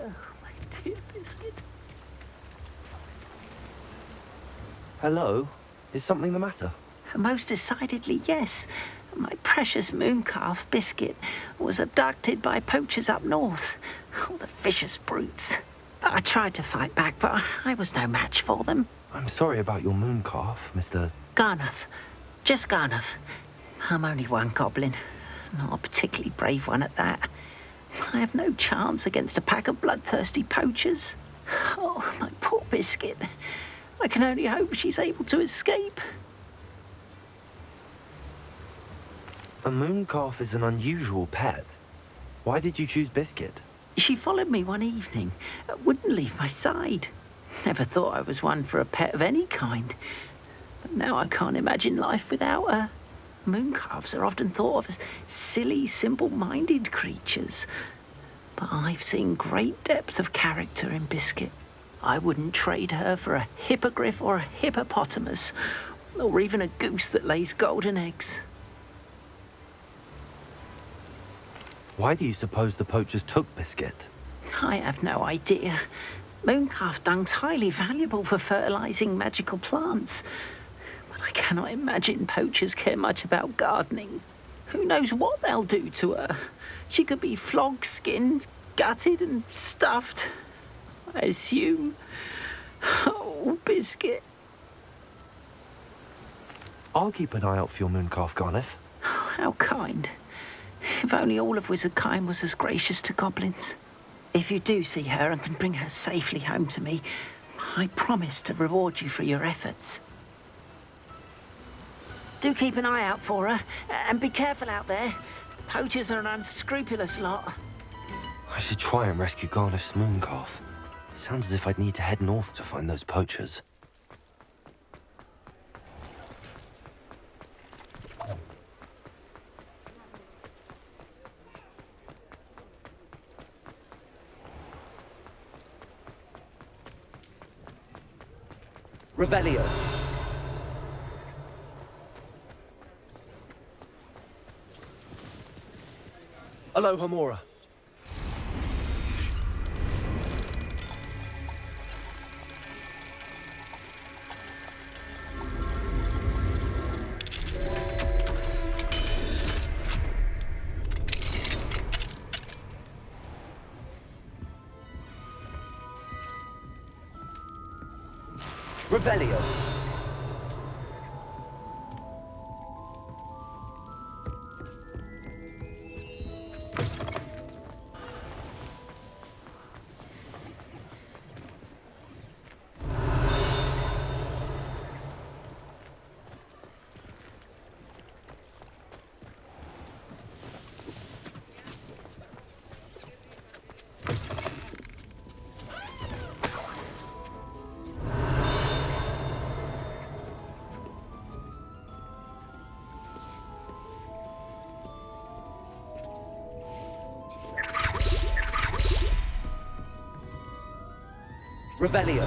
Oh, my dear Biscuit. Hello? Is something the matter? Most decidedly, yes. My precious mooncalf, Biscuit, was abducted by poachers up north. Oh, the vicious brutes. I tried to fight back, but I was no match for them. I'm sorry about your mooncalf, Mr. Garnuff. Just Garnuff. I'm only one goblin. Not a particularly brave one at that. I have no chance against a pack of bloodthirsty poachers. Oh, my poor Biscuit. I can only hope she's able to escape. A mooncalf is an unusual pet. Why did you choose Biscuit? She followed me one evening, wouldn't leave my side. Never thought I was one for a pet of any kind. But now I can't imagine life without her. Mooncalves are often thought of as silly, simple-minded creatures. But I've seen great depth of character in Biscuit. I wouldn't trade her for a hippogriff or a hippopotamus, or even a goose that lays golden eggs. Why do you suppose the poachers took Biscuit? I have no idea. Mooncalf dung's highly valuable for fertilizing magical plants. But I cannot imagine poachers care much about gardening. Who knows what they'll do to her? She could be flogged, skinned, gutted and stuffed. I assume. Oh, Biscuit. I'll keep an eye out for your mooncalf, Garniff. How kind. If only all of Wizardkind was as gracious to goblins. If you do see her and can bring her safely home to me, I promise to reward you for your efforts. Do keep an eye out for her, and be careful out there. Poachers are an unscrupulous lot. I should try and rescue Garniff's mooncalf. Sounds as if I'd need to head north to find those poachers. Revelio. Aloha Mora. Revelio. Revelio.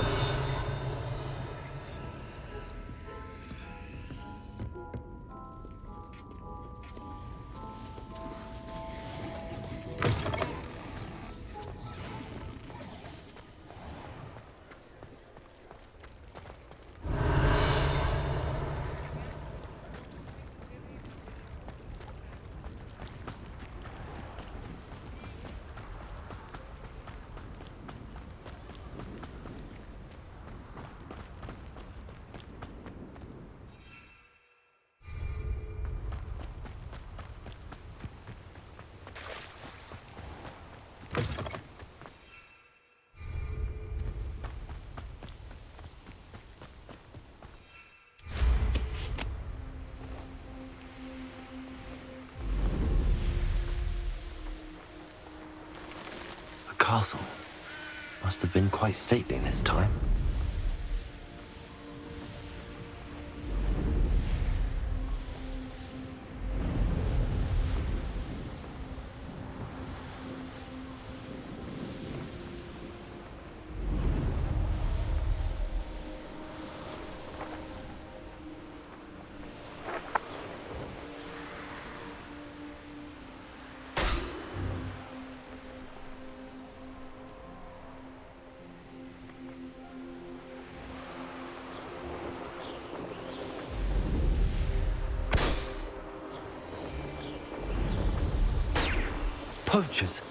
Castle. Must have been quite stately in its time. Poachers!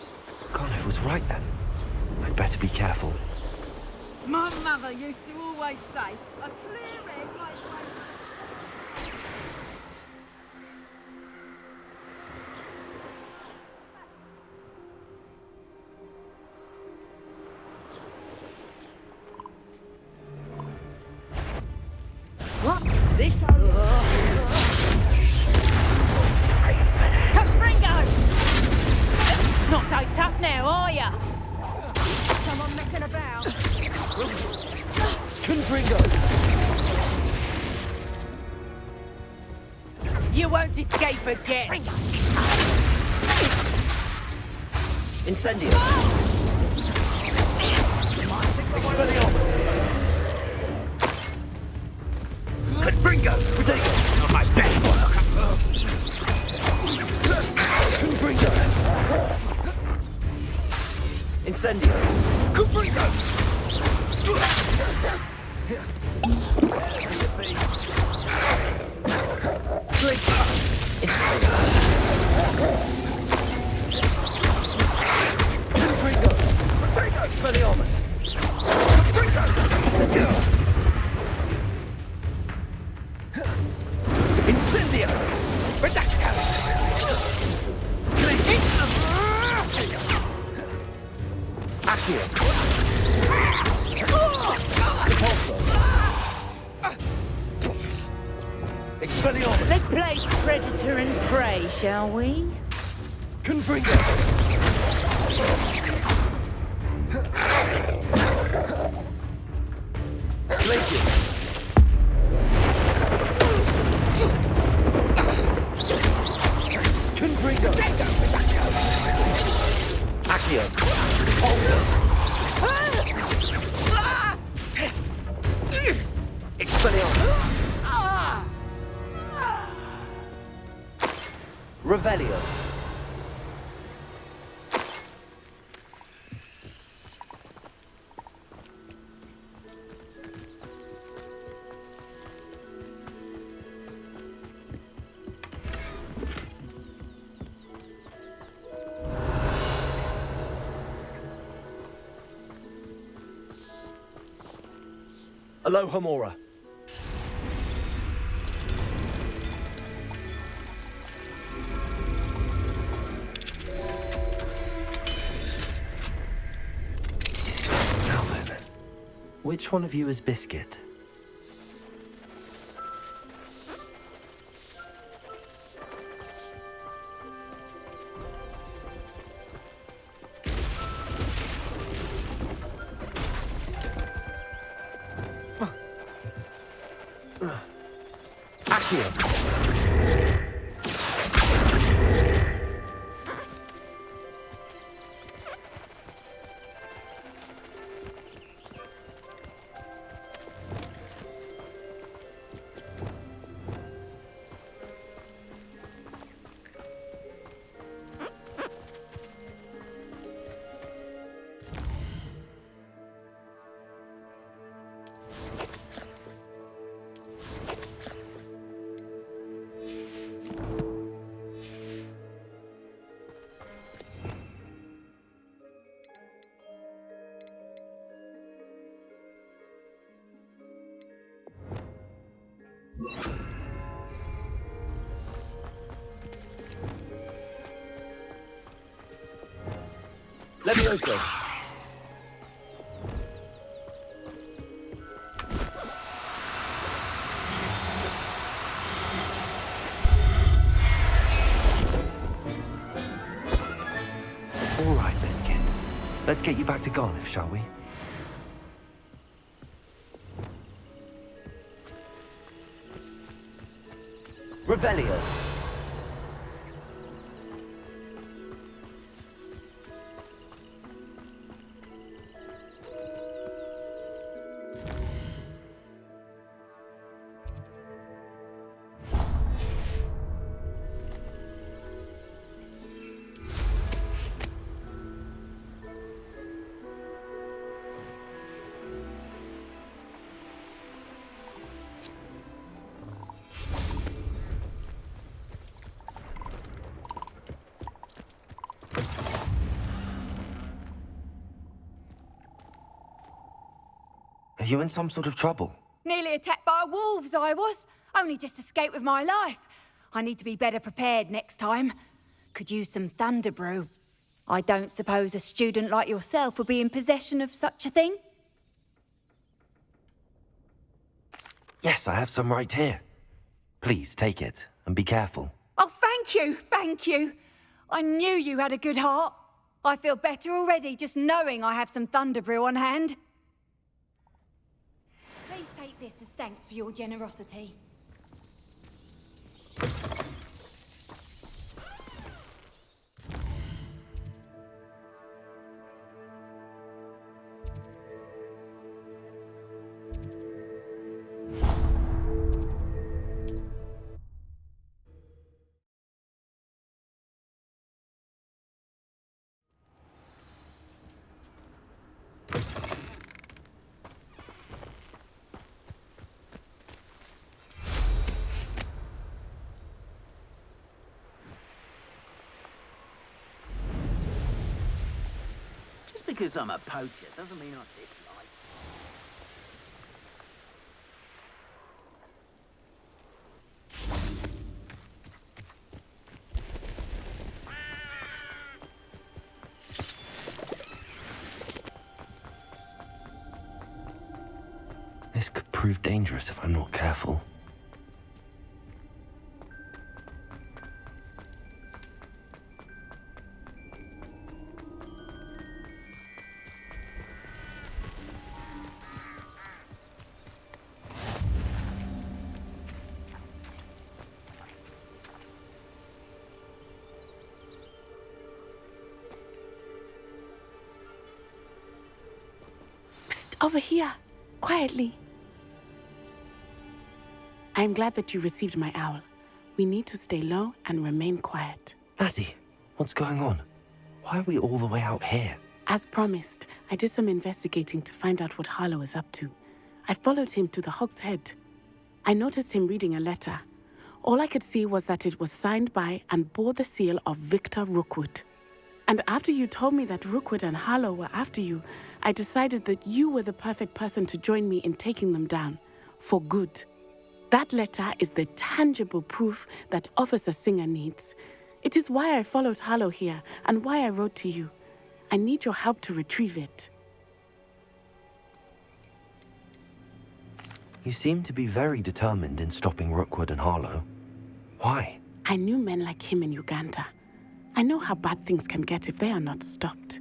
Garnet was right then. I'd better be careful. My mother used to always say, a clear egg like what? This? Caspringo! Not so tough now, are ya? Someone messing about? Confringo! You won't escape again. Incendio! Expelliarmus! Confringo! Protego! Not my best work! Confringo! Incendio! Confringo! Incendio! Confringo! Expelliarmus! Incendio! Redacto! Accio! Repulso! Expelliarmus! Let's play predator and prey, shall we? Confringo! Glacius! Confringo! Accio! Repulso! Expelliarmus! Revelio! Aloha Mora. Now then, which one of you is Biscuit? Accio! Levioso! All right, Biscuit. Let's get you back to Garniff, shall we? Revelio! Are you in some sort of trouble? Nearly attacked by wolves, I was. Only just escaped with my life. I need to be better prepared next time. Could use some thunder brew. I don't suppose a student like yourself would be in possession of such a thing? Yes, I have some right here. Please take it, and be careful. Oh, thank you, thank you. I knew you had a good heart. I feel better already just knowing I have some thunder brew on hand. Please take this as thanks for your generosity. Just because I'm a poacher doesn't mean I dislike. This could prove dangerous if I'm not careful. Psst, over here. Quietly. I'm glad that you received my owl. We need to stay low and remain quiet. Natty, what's going on? Why are we all the way out here? As promised, I did some investigating to find out what Harlow is up to. I followed him to the Hog's Head. I noticed him reading a letter. All I could see was that it was signed by and bore the seal of Victor Rookwood. And after you told me that Rookwood and Harlow were after you, I decided that you were the perfect person to join me in taking them down. For good. That letter is the tangible proof that Officer Singer needs. It is why I followed Harlow here and why I wrote to you. I need your help to retrieve it. You seem to be very determined in stopping Rookwood and Harlow. Why? I knew men like him in Uganda. I know how bad things can get if they are not stopped.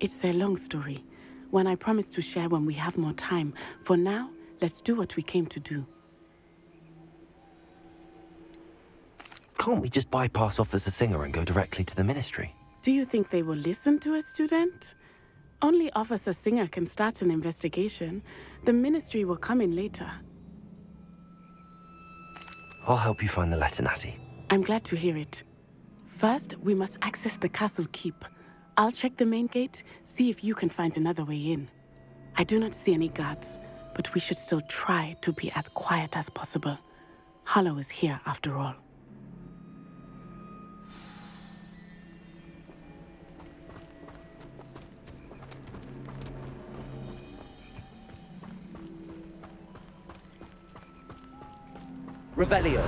It's a long story, one I promise to share when we have more time. For now, let's do what we came to do. Can't we just bypass Officer Singer and go directly to the Ministry? Do you think they will listen to a student? Only Officer Singer can start an investigation. The Ministry will come in later. I'll help you find the letter, Natty. I'm glad to hear it. First, we must access the castle keep. I'll check the main gate, see if you can find another way in. I do not see any guards, but we should still try to be as quiet as possible. Harlow is here after all. Revelio.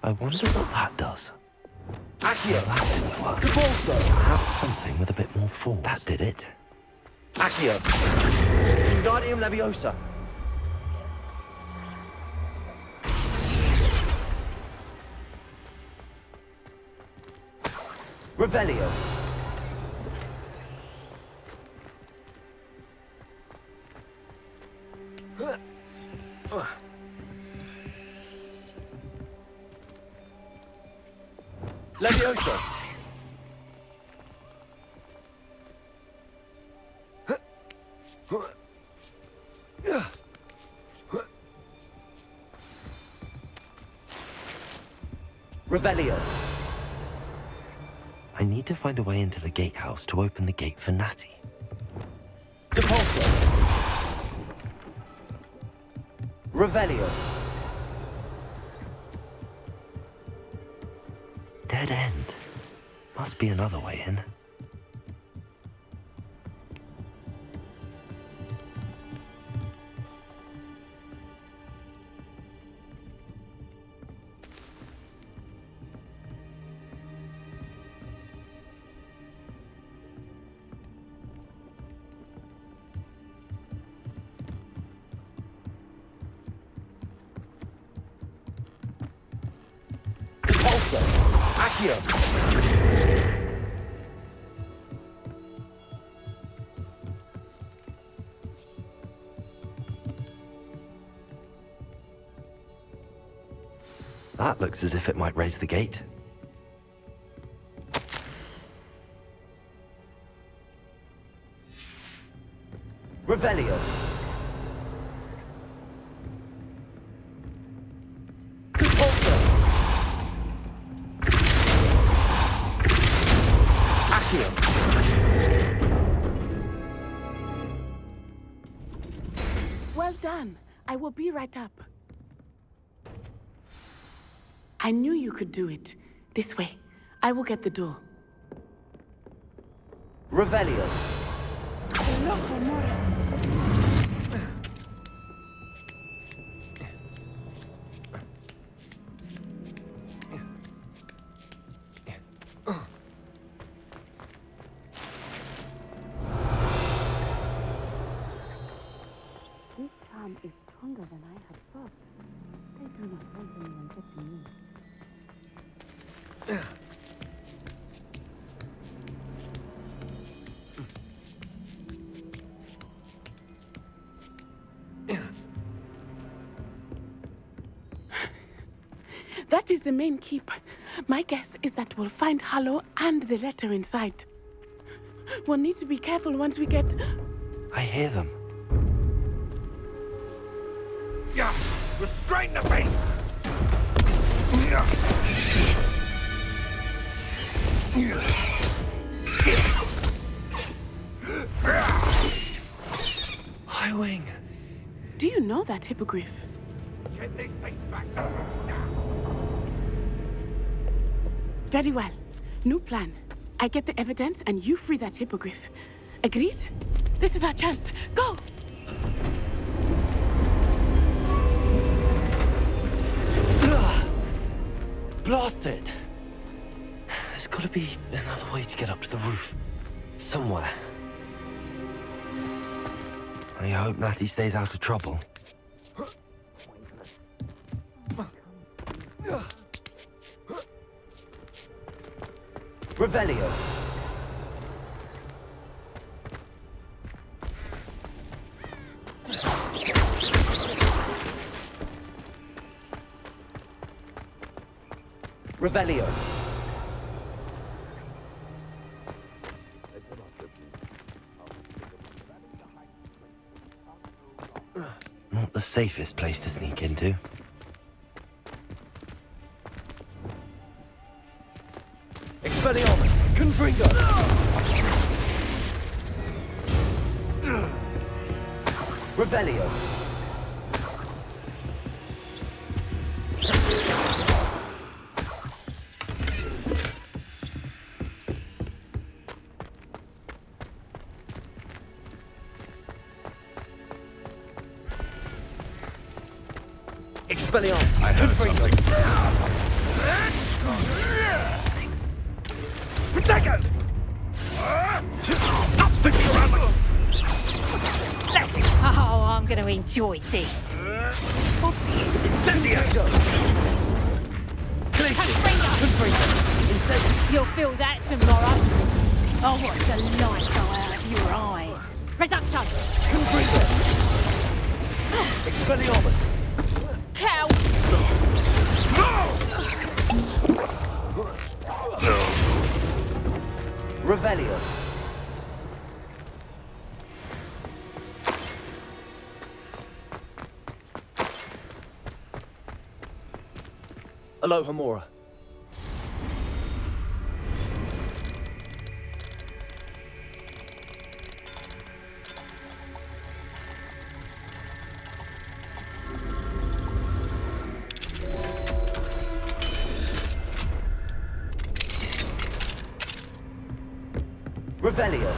I wonder what that does. Accio. That didn't work. Capulso. Perhaps something with a bit more force. That did it. Accio. Wingardium Leviosa. Revelio. Leviosa. Revelio. I need to find a way into the gatehouse to open the gate for Natty. Depulso. Revelio. Dead end. Must be another way in. Depulso. Accio. That looks as if it might raise the gate. Revelio. Depulso. Accio. Well done. I will be right up. I knew you could do it. This way. I will get the door. Revelio. This charm is stronger than I had thought. They do not want anyone getting me. That is the main keep. My guess is that we'll find Hallow and the letter inside. We'll need to be careful once we get... I hear them. Yeah, restrain the beast! High Wing. Do you know that hippogriff? Get this thing back to me now! Very well. New plan. I get the evidence and you free that hippogriff. Agreed? This is our chance. Go! Blasted! There's gotta be another way to get up to the roof. Somewhere. I hope Natty stays out of trouble. Revelio. Revelio. Not the safest place to sneak into. Expelliarmus. Confringo. Revelio. Expelliarmus. I heard Confringo. Protego! Stick around the... Let it! Oh, I'm going to enjoy this. Incendio! Glacius. Confringo! Confringo. Incendio. You'll feel that tomorrow. I'll watch the light go out of your eyes. Reducto! Confringo. Expelliarmus. Cow! Revelio. Alohomora. Revelio.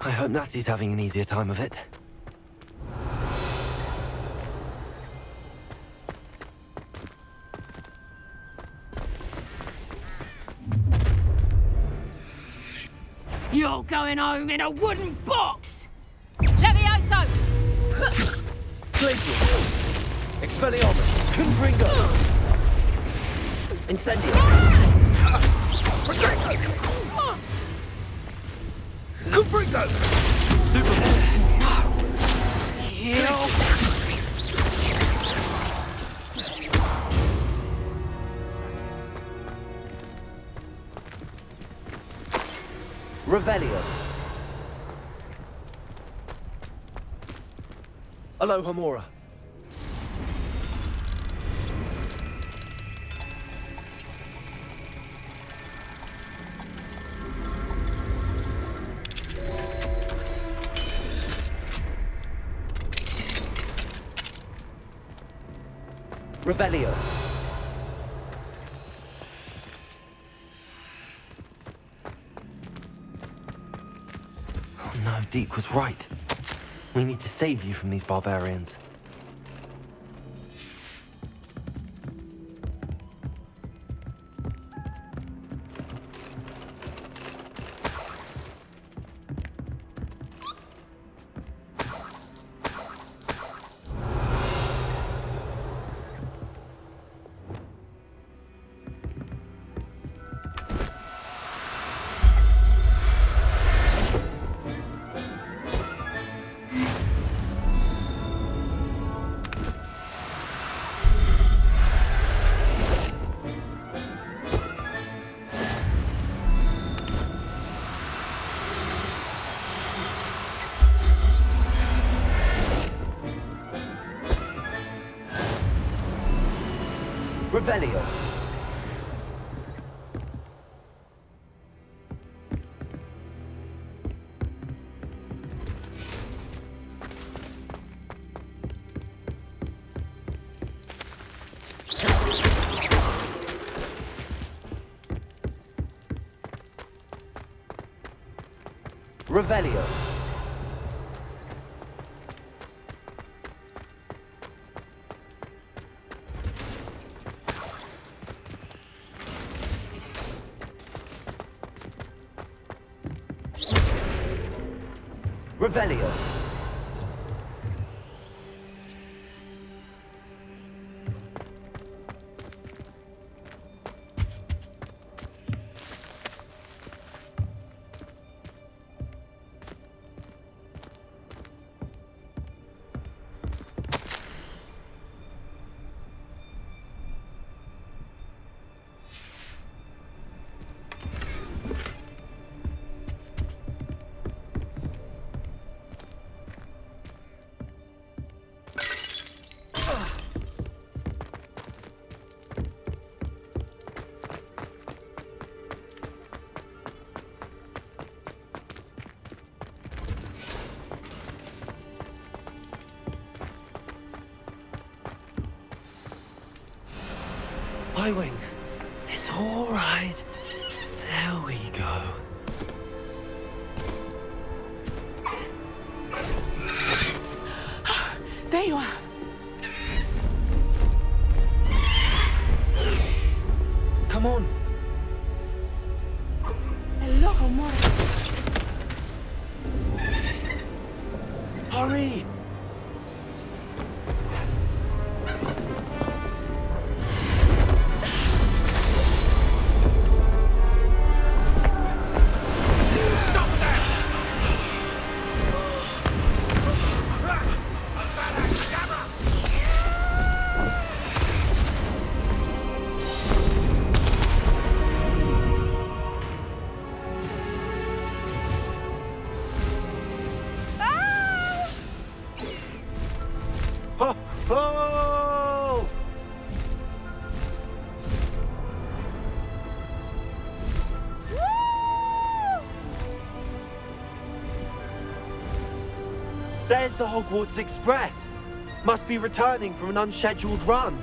I hope Natty's having an easier time of it. You're going home in a wooden box! Levioso! Glacial. Expelliarmus. Confringo. Incendio. Confringo! Revelio. Aloha Mora. Revelio. Oh no, Deke was right. We need to save you from these barbarians. Revelio. Revelio. Revelio. Y-Wing, it's all right. There we go. There you are. Come on. Hello, Mora. Hurry! There's the Hogwarts Express. Must be returning from an unscheduled run.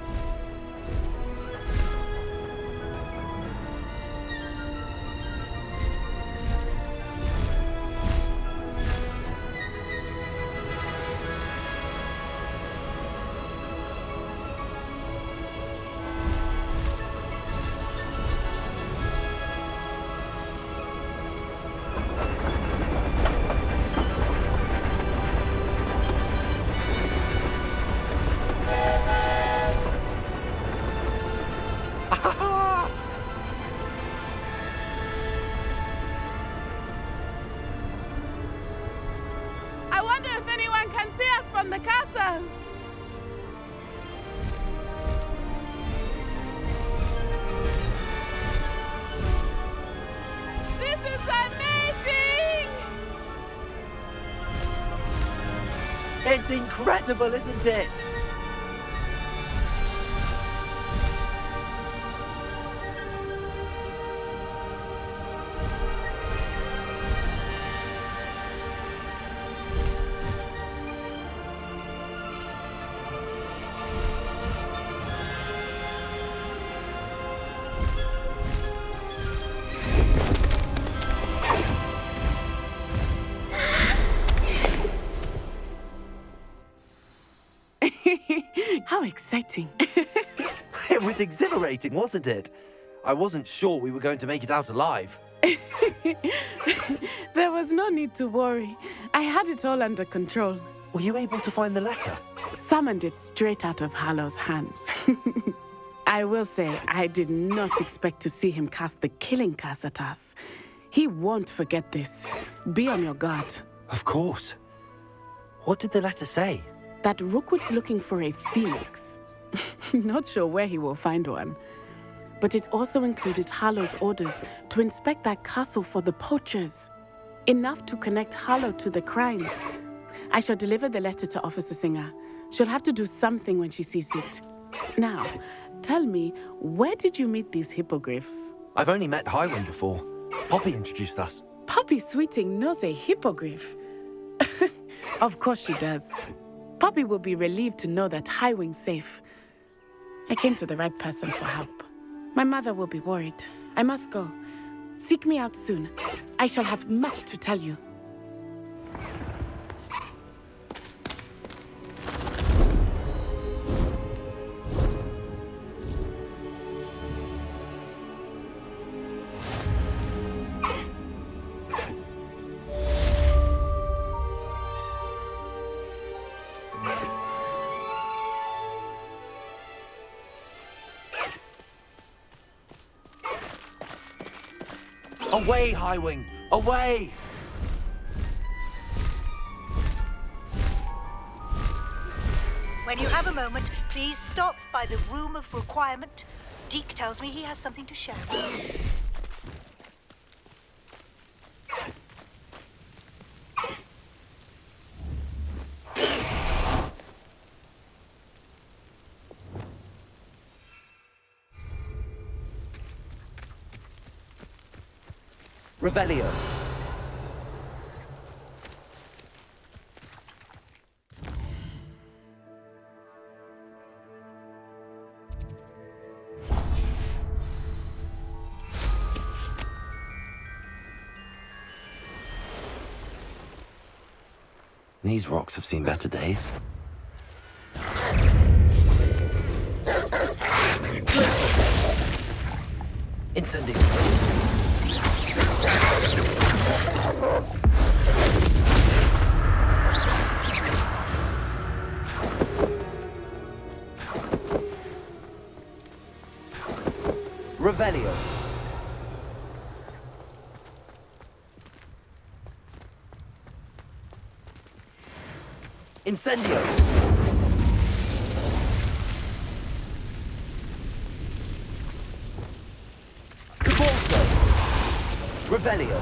I wonder if anyone can see us from the castle. This is amazing! It's incredible, isn't it? How exciting. It was exhilarating, wasn't it? I wasn't sure we were going to make it out alive. There was no need to worry. I had it all under control. Were you able to find the letter? Summoned it straight out of Hallow's hands. I will say, I did not expect to see him cast the killing curse at us. He won't forget this. Be on your guard. Of course. What did the letter say? That Rookwood's looking for a phoenix. Not sure where he will find one. But it also included Hallow's orders to inspect that castle for the poachers. Enough to connect Hallow to the crimes. I shall deliver the letter to Officer Singer. She'll have to do something when she sees it. Now, tell me, where did you meet these hippogriffs? I've only met Highwind before. Poppy introduced us. Poppy Sweeting knows a hippogriff. Of course she does. Poppy will be relieved to know that Highwing's safe. I came to the right person for help. My mother will be worried. I must go. Seek me out soon. I shall have much to tell you. Away, Highwing! Away! When you have a moment, please stop by the Room of Requirement. Deke tells me he has something to share with you. Revelio. These rocks have seen better days. Incendiary. Revelio. Incendio. Repulso. Revelio.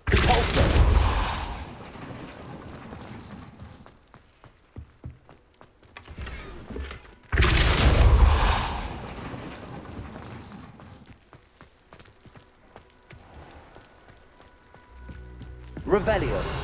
Repulso. Revelio.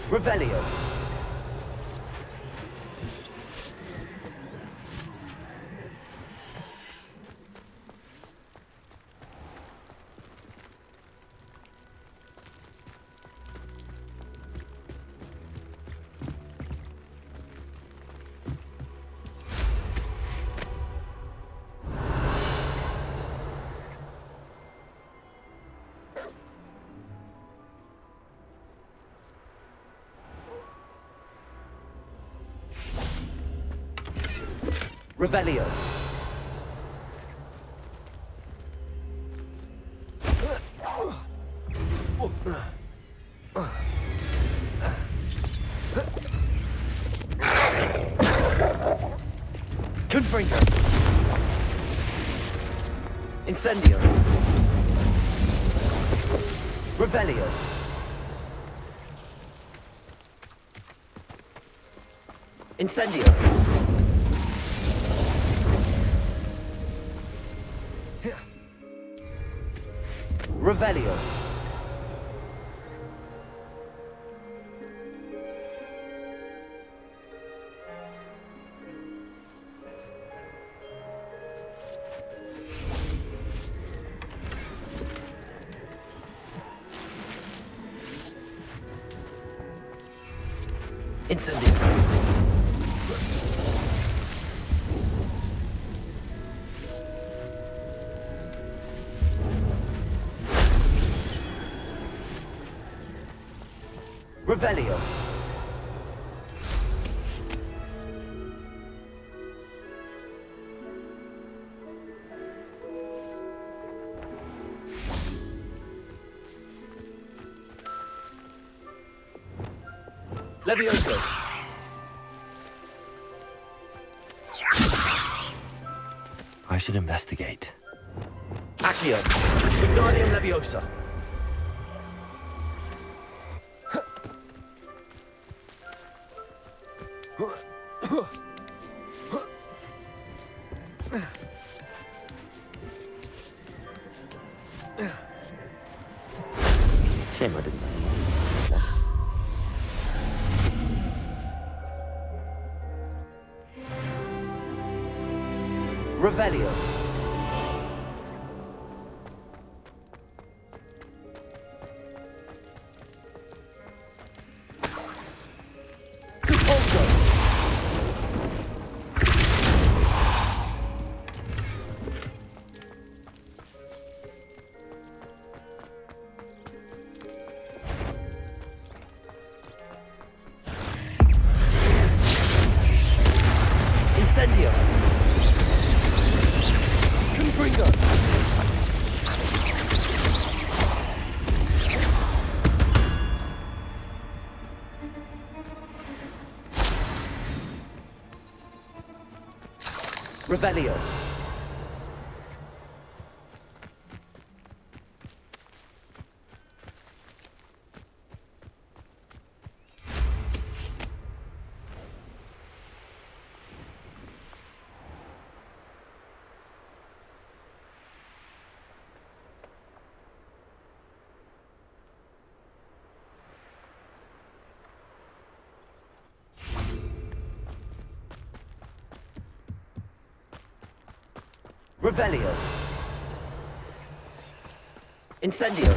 Revelio. Revelio. Confringo. Incendio. Revelio. Incendio. Revelio. Incendio. Revelio. Levioso. I should investigate. Accio. Wingardium Leviosa. Shame I didn't know. Revelio. Compulso. Incendio. Confringo. Revelio. Revelio. Incendio.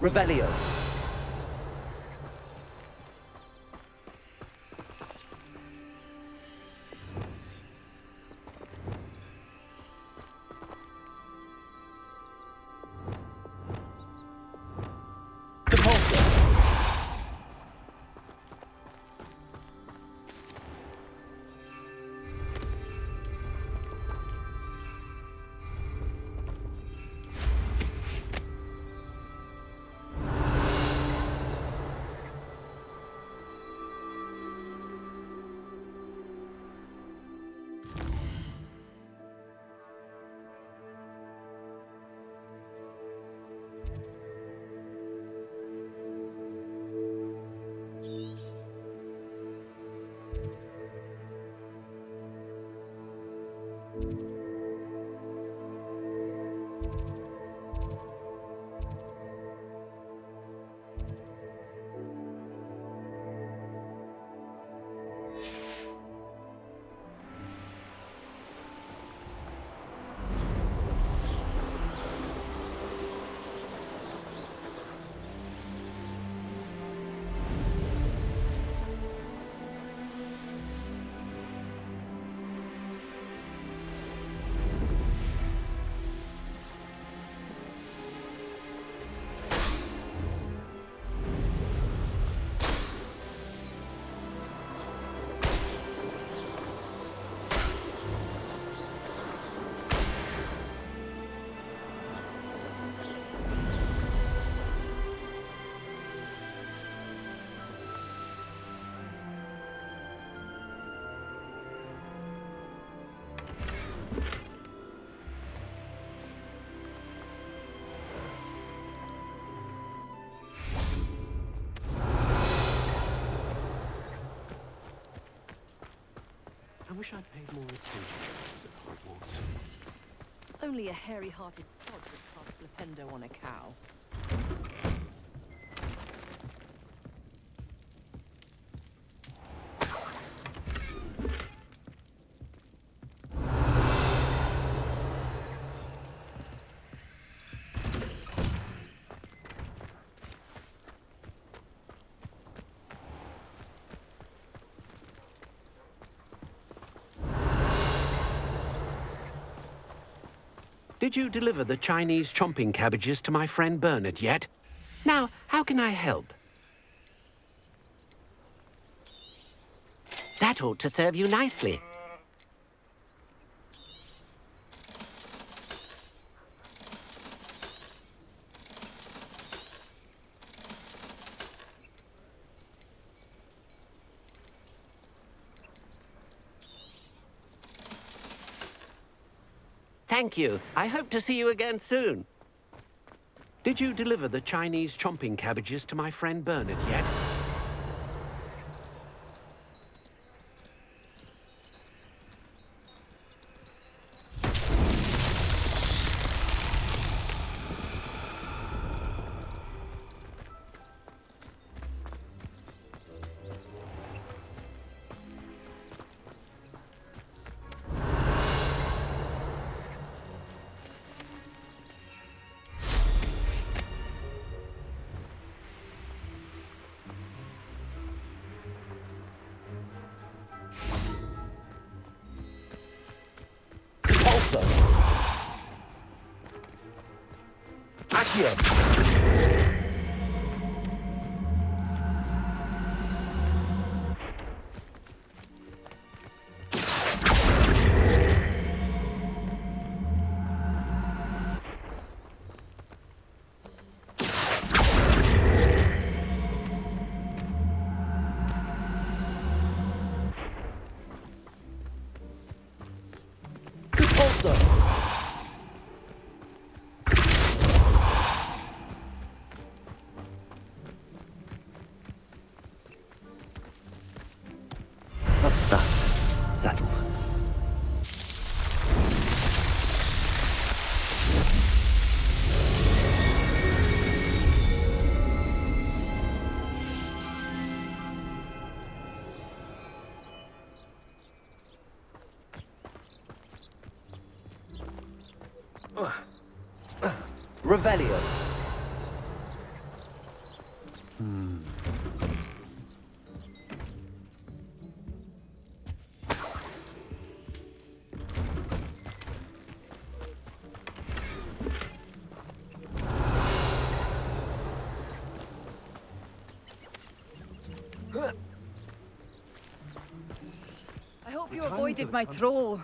Revelio. I wish I'd paid more attention at Hogwarts. Only a hairy-hearted sod would cast Flipendo on a cow. Did you deliver the Chinese chomping cabbages to my friend Bernard yet? Now, how can I help? That ought to serve you nicely. Thank you. I hope to see you again soon. Did you deliver the Chinese chomping cabbages to my friend Bernard yet? Also. Accio. Also. That's that. Settled. Revelio. I hope you avoided my troll.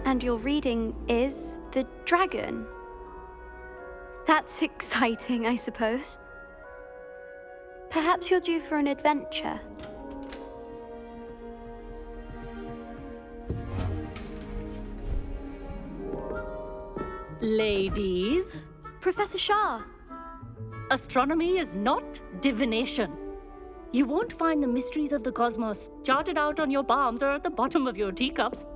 And your reading is The Dragon. That's exciting, I suppose. Perhaps you're due for an adventure. Ladies, Professor Shah. astronomy is not divination. You won't find the mysteries of the cosmos charted out on your palms or at the bottom of your teacups.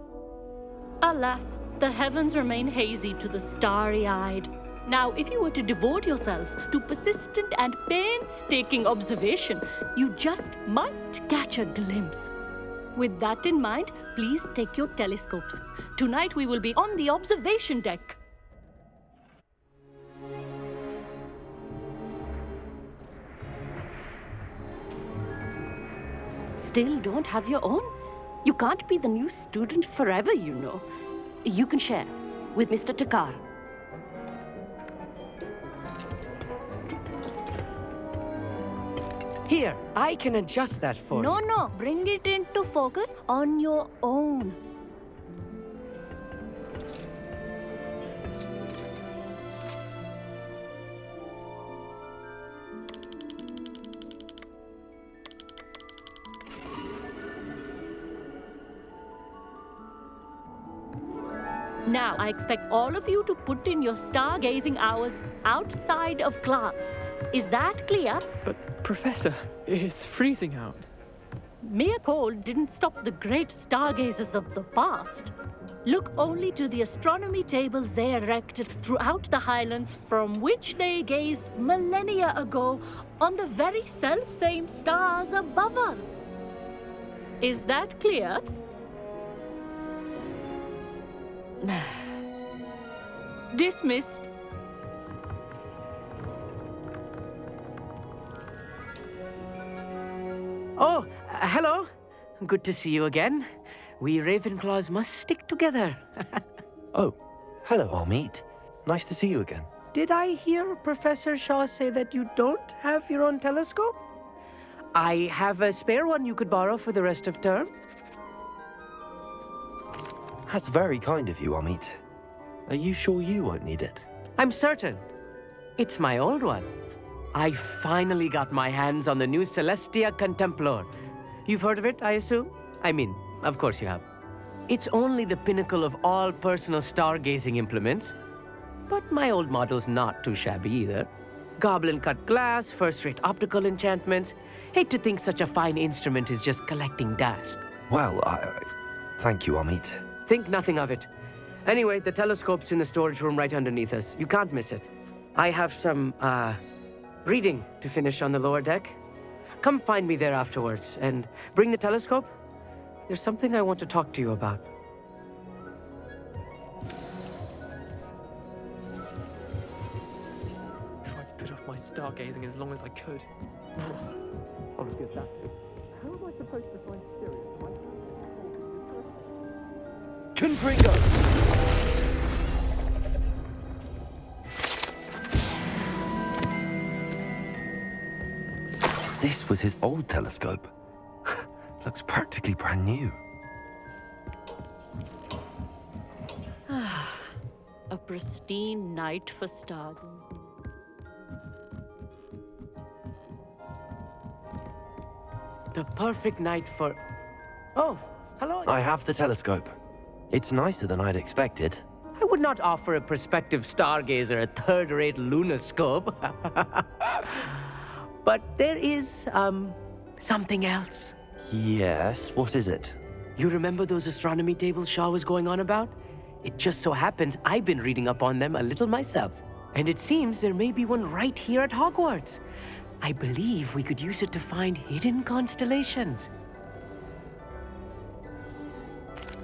Alas, the heavens remain hazy to the starry-eyed. Now, if you were to devote yourselves to persistent and painstaking observation, you just might catch a glimpse. With that in mind, please take your telescopes. Tonight we will be on the observation deck. Still don't have your own? You can't be the new student forever, you know. You can share with Mr. Takar. Here, I can adjust that for you. No, bring it into focus on your own. Now, I expect all of you to put in your stargazing hours outside of class. Is that clear? But, Professor, it's freezing out. Mere cold didn't stop the great stargazers of the past. Look only to the astronomy tables they erected throughout the highlands from which they gazed millennia ago on the very self-same stars above us. Is that clear? Dismissed. Oh, hello. Good to see you again. We Ravenclaws must stick together. Oh, hello, Amit. Nice to see you again. Did I hear Professor Shaw say that you don't have your own telescope? I have a spare one you could borrow for the rest of term. That's very kind of you, Amit. Are you sure you won't need it? I'm certain. It's my old one. I finally got my hands on the new Celestia Contemplar. You've heard of it, I assume? I mean, of course you have. It's only the pinnacle of all personal stargazing implements. But my old model's not too shabby either. Goblin-cut glass, first-rate optical enchantments. Hate to think such a fine instrument is just collecting dust. Well, thank you, Amit. Think nothing of it. Anyway, the telescope's in the storage room right underneath us. You can't miss it. I have some, reading to finish on the lower deck. Come find me there afterwards, and bring the telescope. There's something I want to talk to you about. Tried to put off my stargazing as long as I could. I'll get that. How am I supposed to find Sirius? Confringo! This was his old telescope. Looks practically brand new. A pristine night for stargazing. The perfect night for... Oh, hello. I have the telescope. It's nicer than I'd expected. I would not offer a prospective stargazer a third-rate lunoscope. But there is, something else. Yes, what is it? You remember those astronomy tables Shaw was going on about? It just so happens I've been reading up on them a little myself. And it seems there may be one right here at Hogwarts. I believe we could use it to find hidden constellations.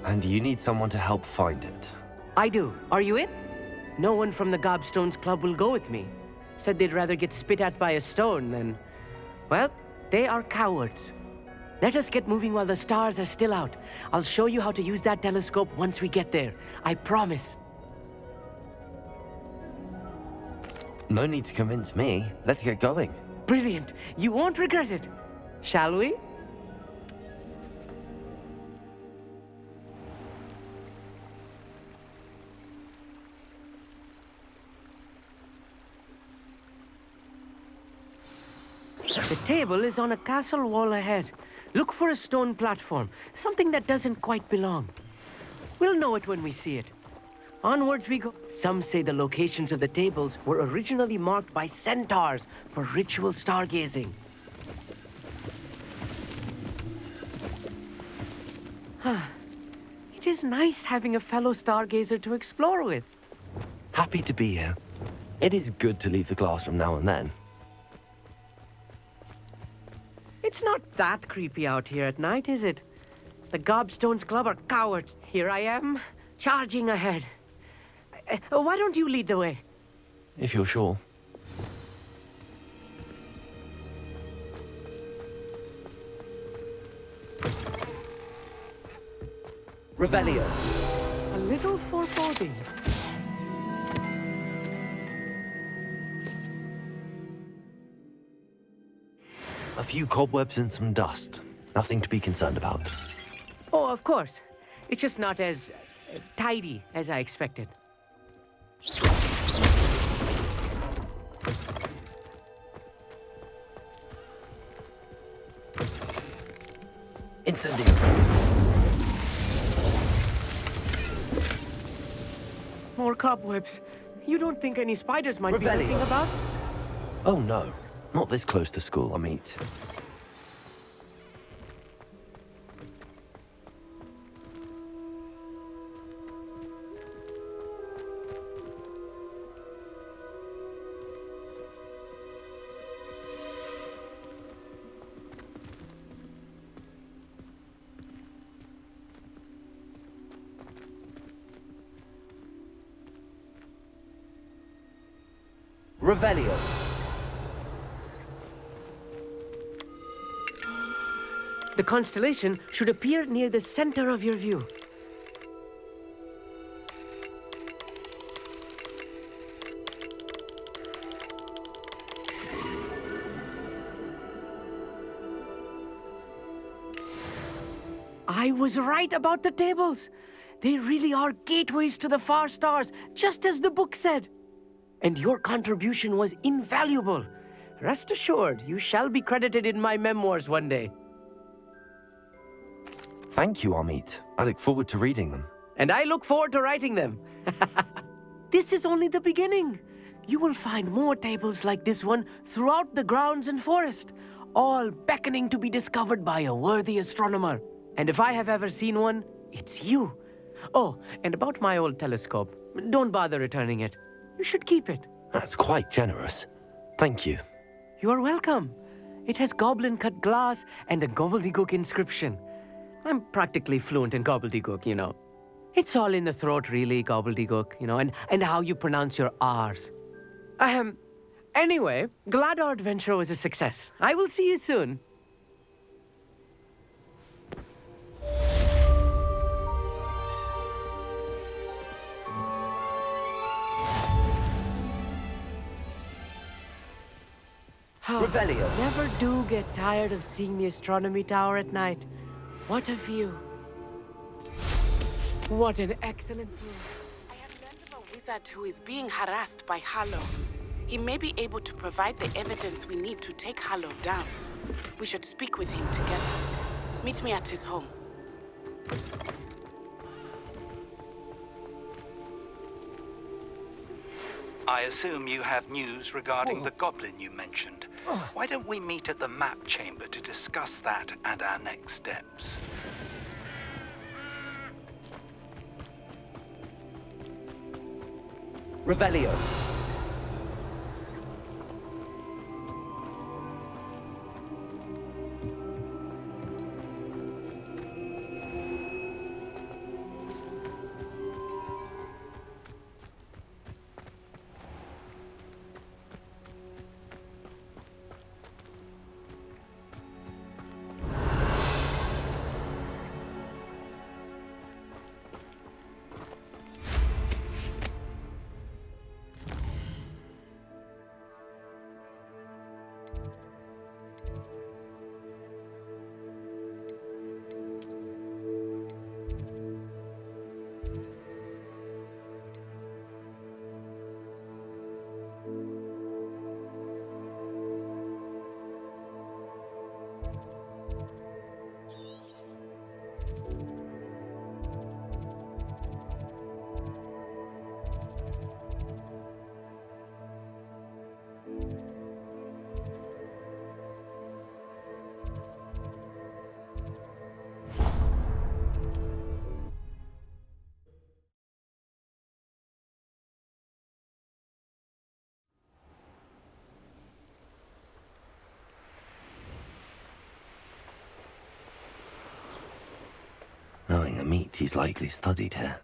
And you need someone to help find it. I do. Are you in? No one from the Gobstones Club will go with me. Said they'd rather get spit at by a stone than... Well, they are cowards. Let us get moving while the stars are still out. I'll show you how to use that telescope once we get there. I promise. No need to convince me. Let's get going. Brilliant. You won't regret it. Shall we? The table is on a castle wall ahead. Look for a stone platform, something that doesn't quite belong. We'll know it when we see it. Onwards we go. Some say the locations of the tables were originally marked by centaurs for ritual stargazing. It is nice having a fellow stargazer to explore with. Happy to be here. It is good to leave the classroom now and then. It's not that creepy out here at night, is it? The Gobstones Club are cowards. Here I am, charging ahead. Why don't you lead the way? If you're sure. Revelio. A little foreboding. A few cobwebs and some dust. Nothing to be concerned about. Oh, of course. It's just not as tidy as I expected. Incendio. More cobwebs. You don't think any spiders might be lurking about? Oh no, not this close to school, Amit. Revelio. The constellation should appear near the center of your view. I was right about the tables. They really are gateways to the far stars, just as the book said. And your contribution was invaluable. Rest assured, you shall be credited in my memoirs one day. Thank you, Amit. I look forward to reading them. And I look forward to writing them. This is only the beginning. You will find more tables like this one throughout the grounds and forest, all beckoning to be discovered by a worthy astronomer. And if I have ever seen one, it's you. Oh, and about my old telescope, don't bother returning it. You should keep it. That's quite generous. Thank you. You are welcome. It has goblin-cut glass and a gobbledygook inscription. I'm practically fluent in gobbledygook, you know. It's all in the throat, really, gobbledygook, you know, and how you pronounce your R's. Anyway, glad our adventure was a success. I will see you soon. Revelio. Never do get tired of seeing the astronomy tower at night. What a view. What an excellent view. I have learned of a wizard who is being harassed by Harlow. He may be able to provide the evidence we need to take Harlow down. We should speak with him together. Meet me at his home. I assume you have news regarding the goblin you mentioned. Why don't we meet at the map chamber to discuss that and our next steps? Revelio. Knowing Amit, he's likely studied here.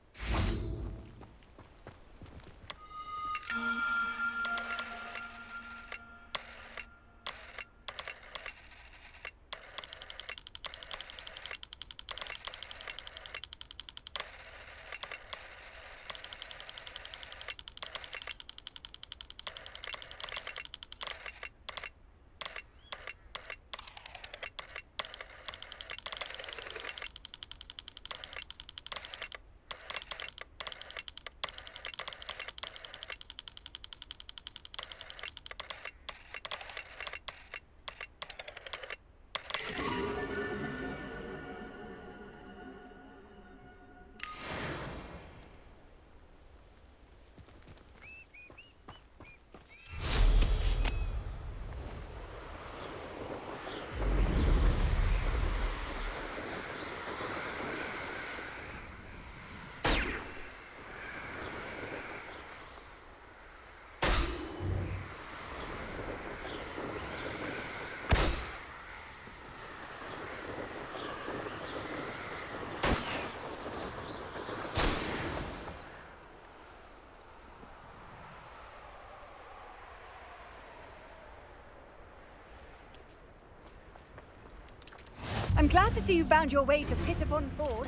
I'm glad to see you found your way to Pittapon Ford.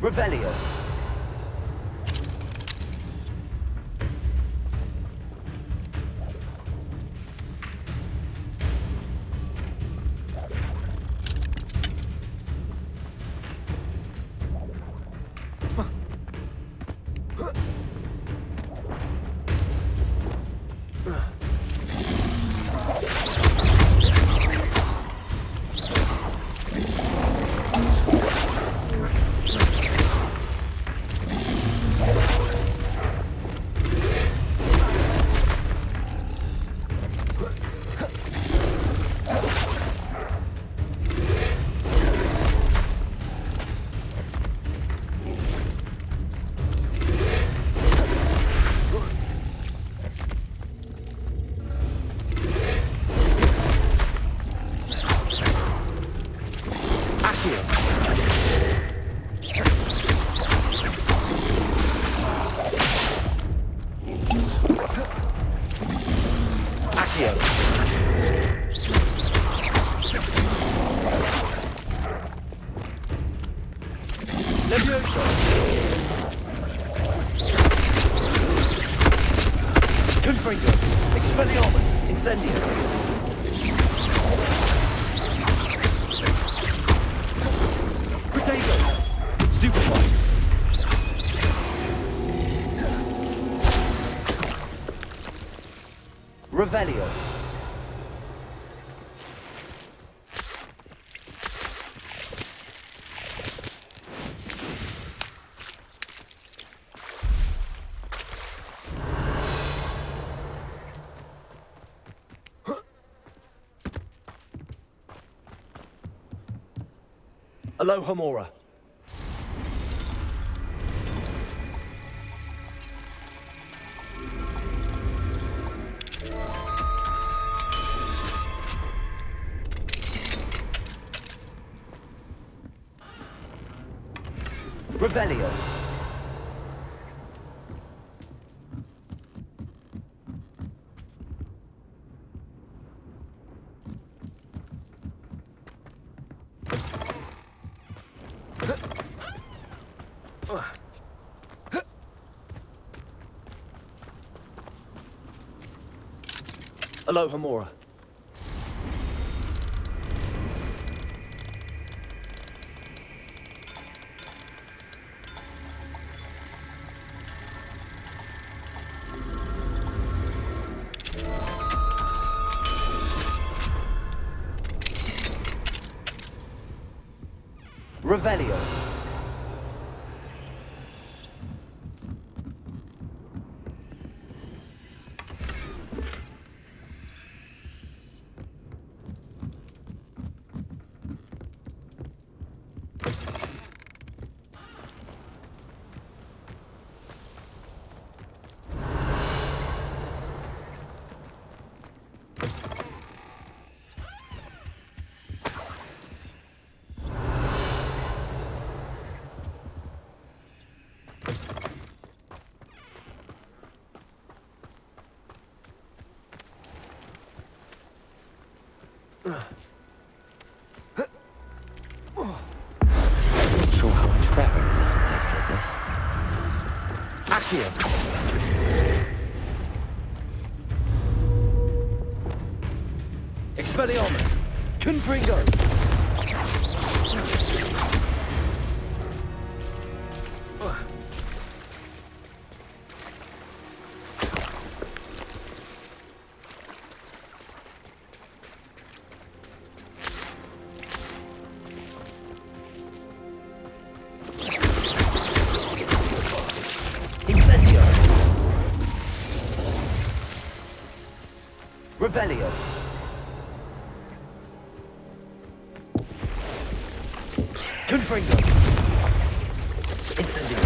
Revelio. Accio. Levioso. Confringo. Expelliarmus. Incendio. Protego. Stupefy. Revelio. Alohomora. Revelio. Alohomora. Revelio. Not sure how I'd fare in a little place like this. Accio. Expelliarmus. Confringo. Incendio. Revelio. Confringo. Incendio.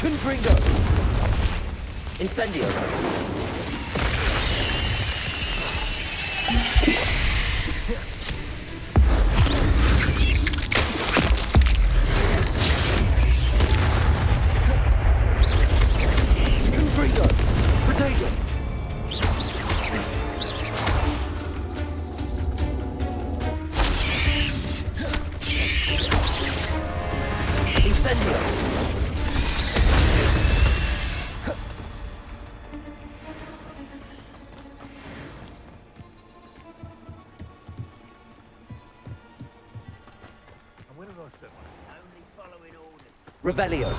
Confringo. Incendio. Confringo. Protego. Incendio. Revelio.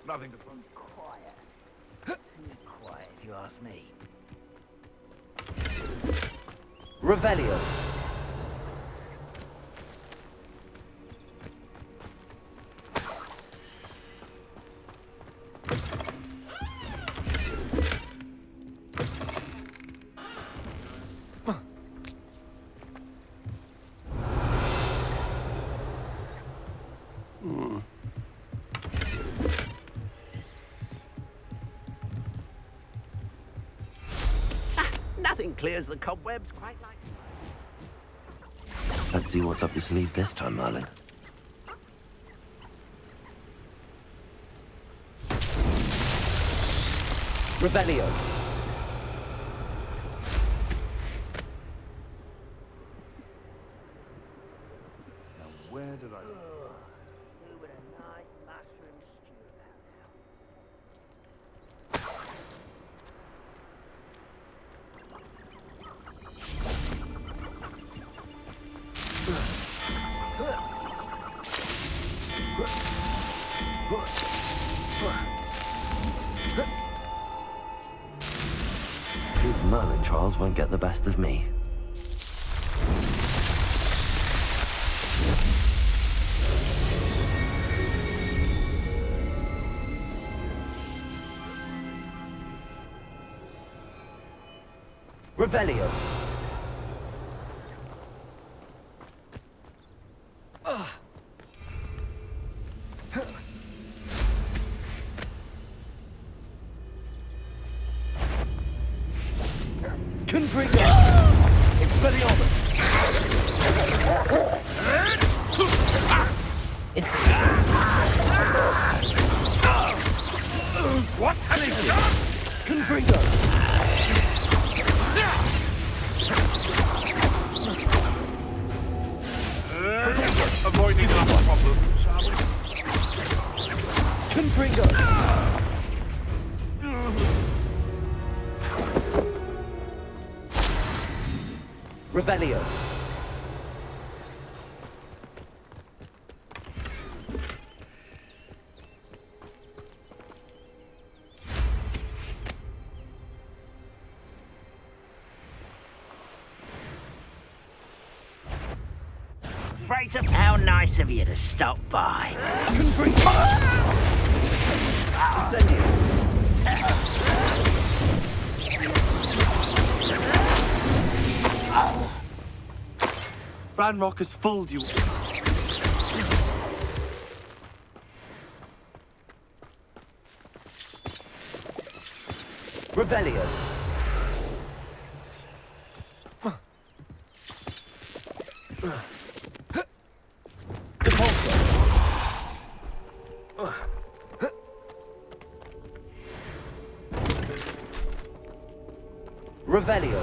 Nothing to quiet. Too quiet, if you ask me. Revelio. clears the cobwebs quite like... Let's see what's up your sleeve this time, Merlin. Revelio. Where did I... These Merlin trials won't get the best of me. Revelio. Confringo. Expelliarmus. It's... What have you done? Confringo. Avoiding our problem, shall we? Confringo. Revelio. Freighter, how nice of you to stop by. Confringo. Incendio. Ranrock has fooled you. Revelio. Depulso. Revelio.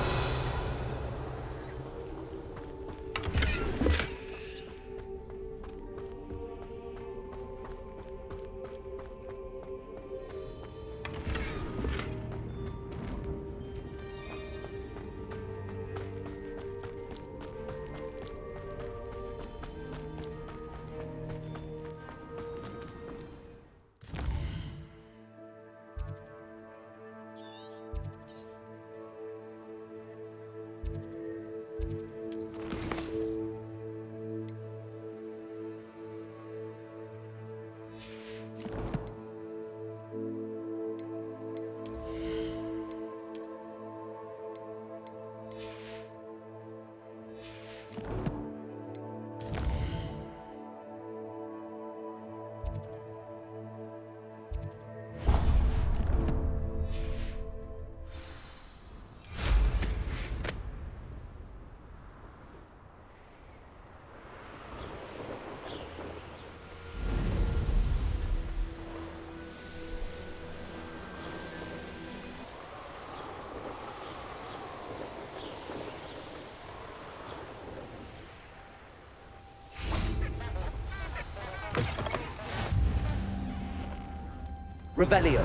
Revelio.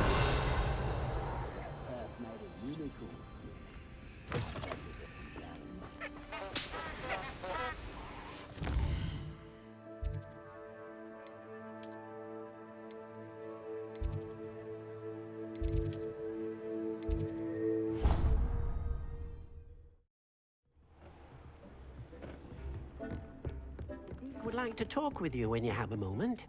Would like to talk with you when you have a moment.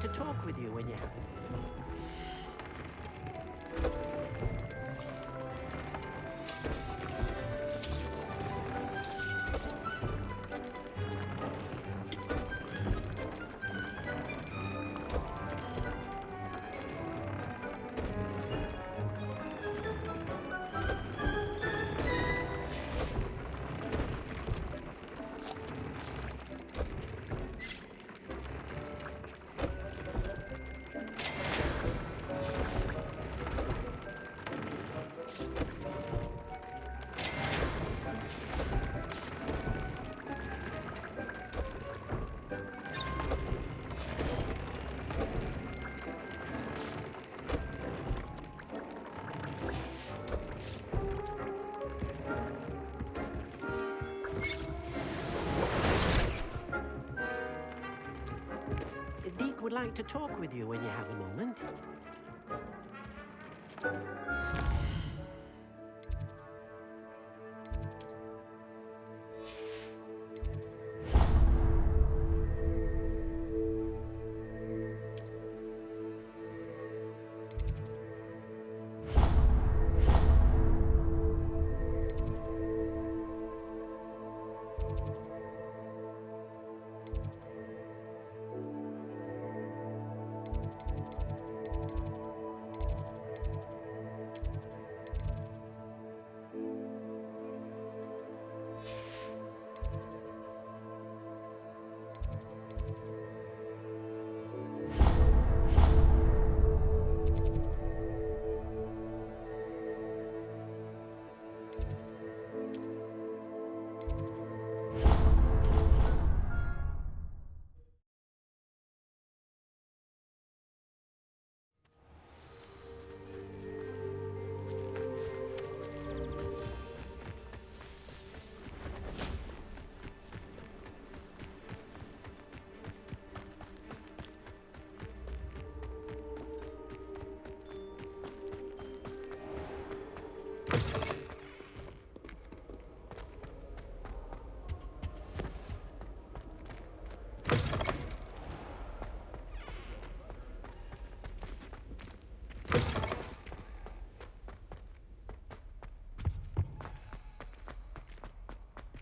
To talk with you when you have would like to talk with you when you have a moment.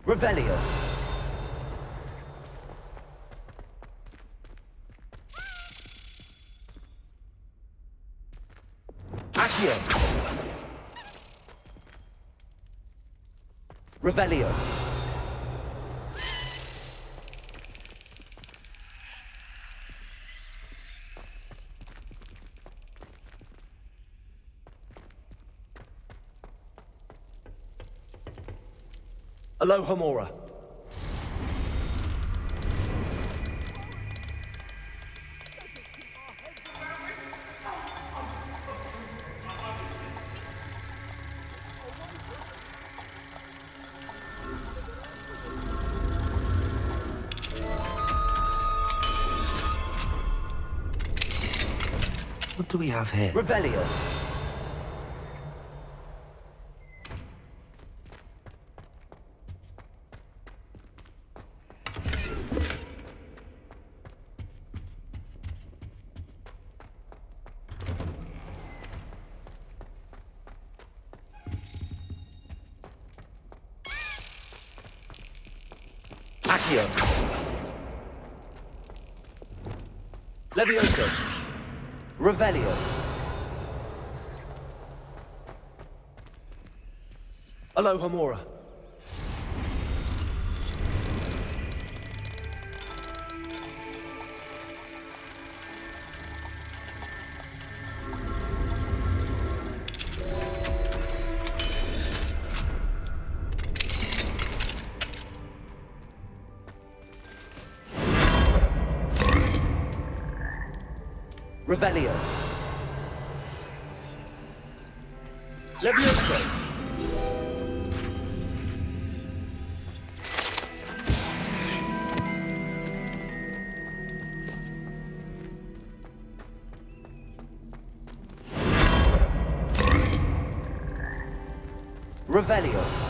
Revelio. Accio. Revelio. Alohomora. What do we have here? Revelio. Accio. Levioso. Revelio. Alohomora. Revelio. Levioso. Revelio.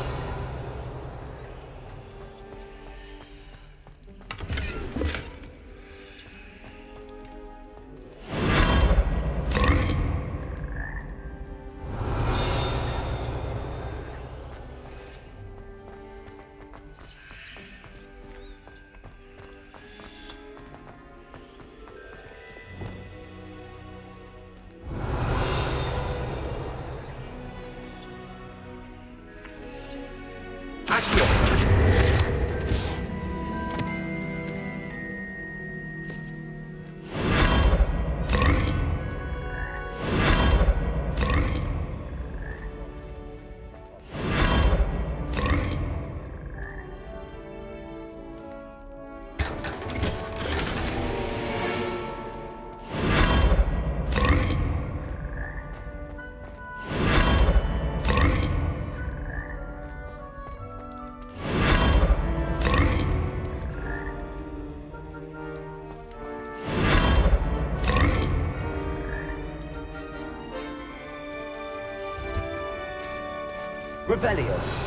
Revelio.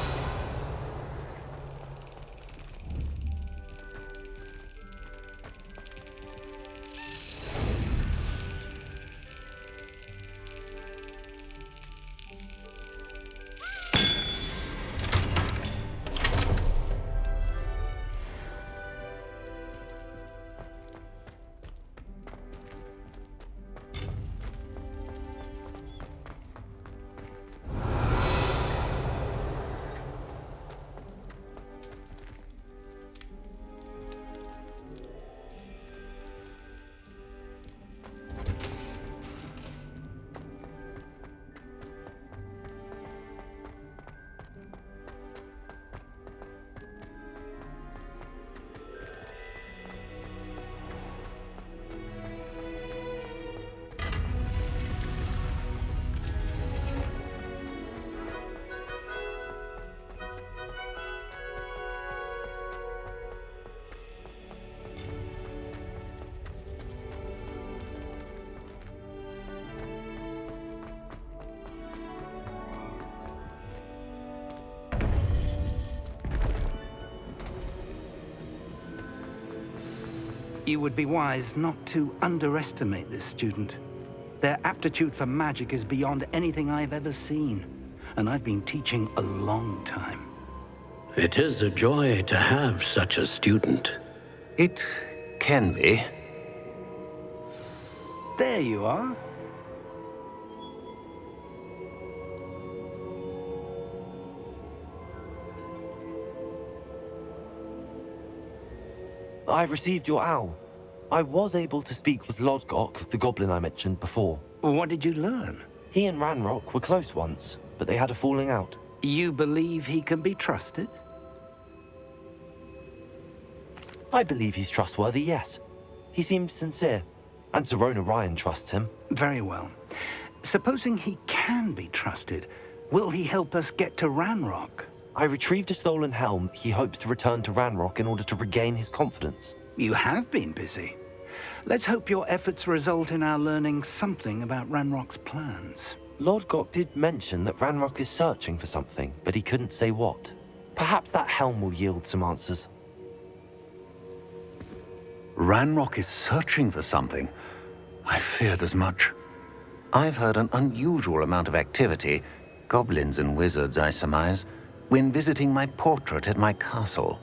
You would be wise not to underestimate this student. Their aptitude for magic is beyond anything I've ever seen, and I've been teaching a long time. It is a joy to have such a student. It can be. There you are. I received your owl. I was able to speak with Lodgok, the goblin I mentioned before. What did you learn? He and Ranrock were close once, but they had a falling out. You believe he can be trusted? I believe he's trustworthy, yes. He seems sincere, and Serona Ryan trusts him. Very well. Supposing he can be trusted, will he help us get to Ranrock? I retrieved a stolen helm. He hopes to return to Ranrock in order to regain his confidence. You have been busy. Let's hope your efforts result in our learning something about Ranrock's plans. Lodgok did mention that Ranrock is searching for something, but he couldn't say what. Perhaps that helm will yield some answers. Ranrock is searching for something. I feared as much. I've heard an unusual amount of activity, goblins and wizards, I surmise, when visiting my portrait at my castle.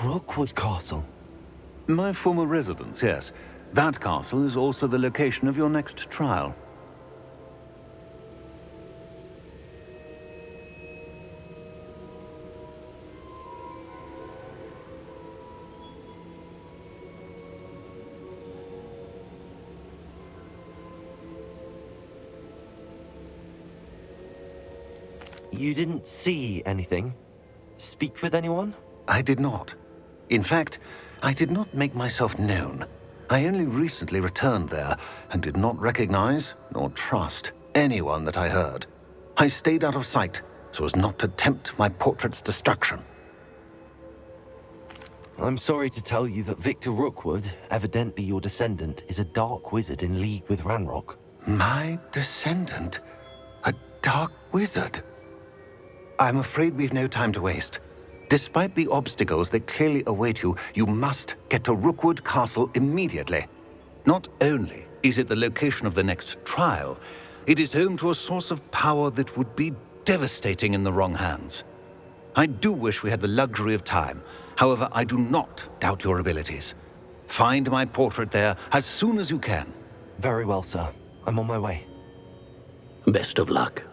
Rookwood Castle? My former residence, yes. That castle is also the location of your next trial. You didn't see anything? Speak with anyone? I did not. In fact, I did not make myself known. I only recently returned there and did not recognize nor trust anyone that I heard. I stayed out of sight so as not to tempt my portrait's destruction. I'm sorry to tell you that Victor Rookwood, evidently your descendant, is a dark wizard in league with Ranrock. My descendant? A dark wizard? I'm afraid we've no time to waste. Despite the obstacles that clearly await you, you must get to Rookwood Castle immediately. Not only is it the location of the next trial, it is home to a source of power that would be devastating in the wrong hands. I do wish we had the luxury of time. However, I do not doubt your abilities. Find my portrait there as soon as you can. Very well, sir. I'm on my way. Best of luck.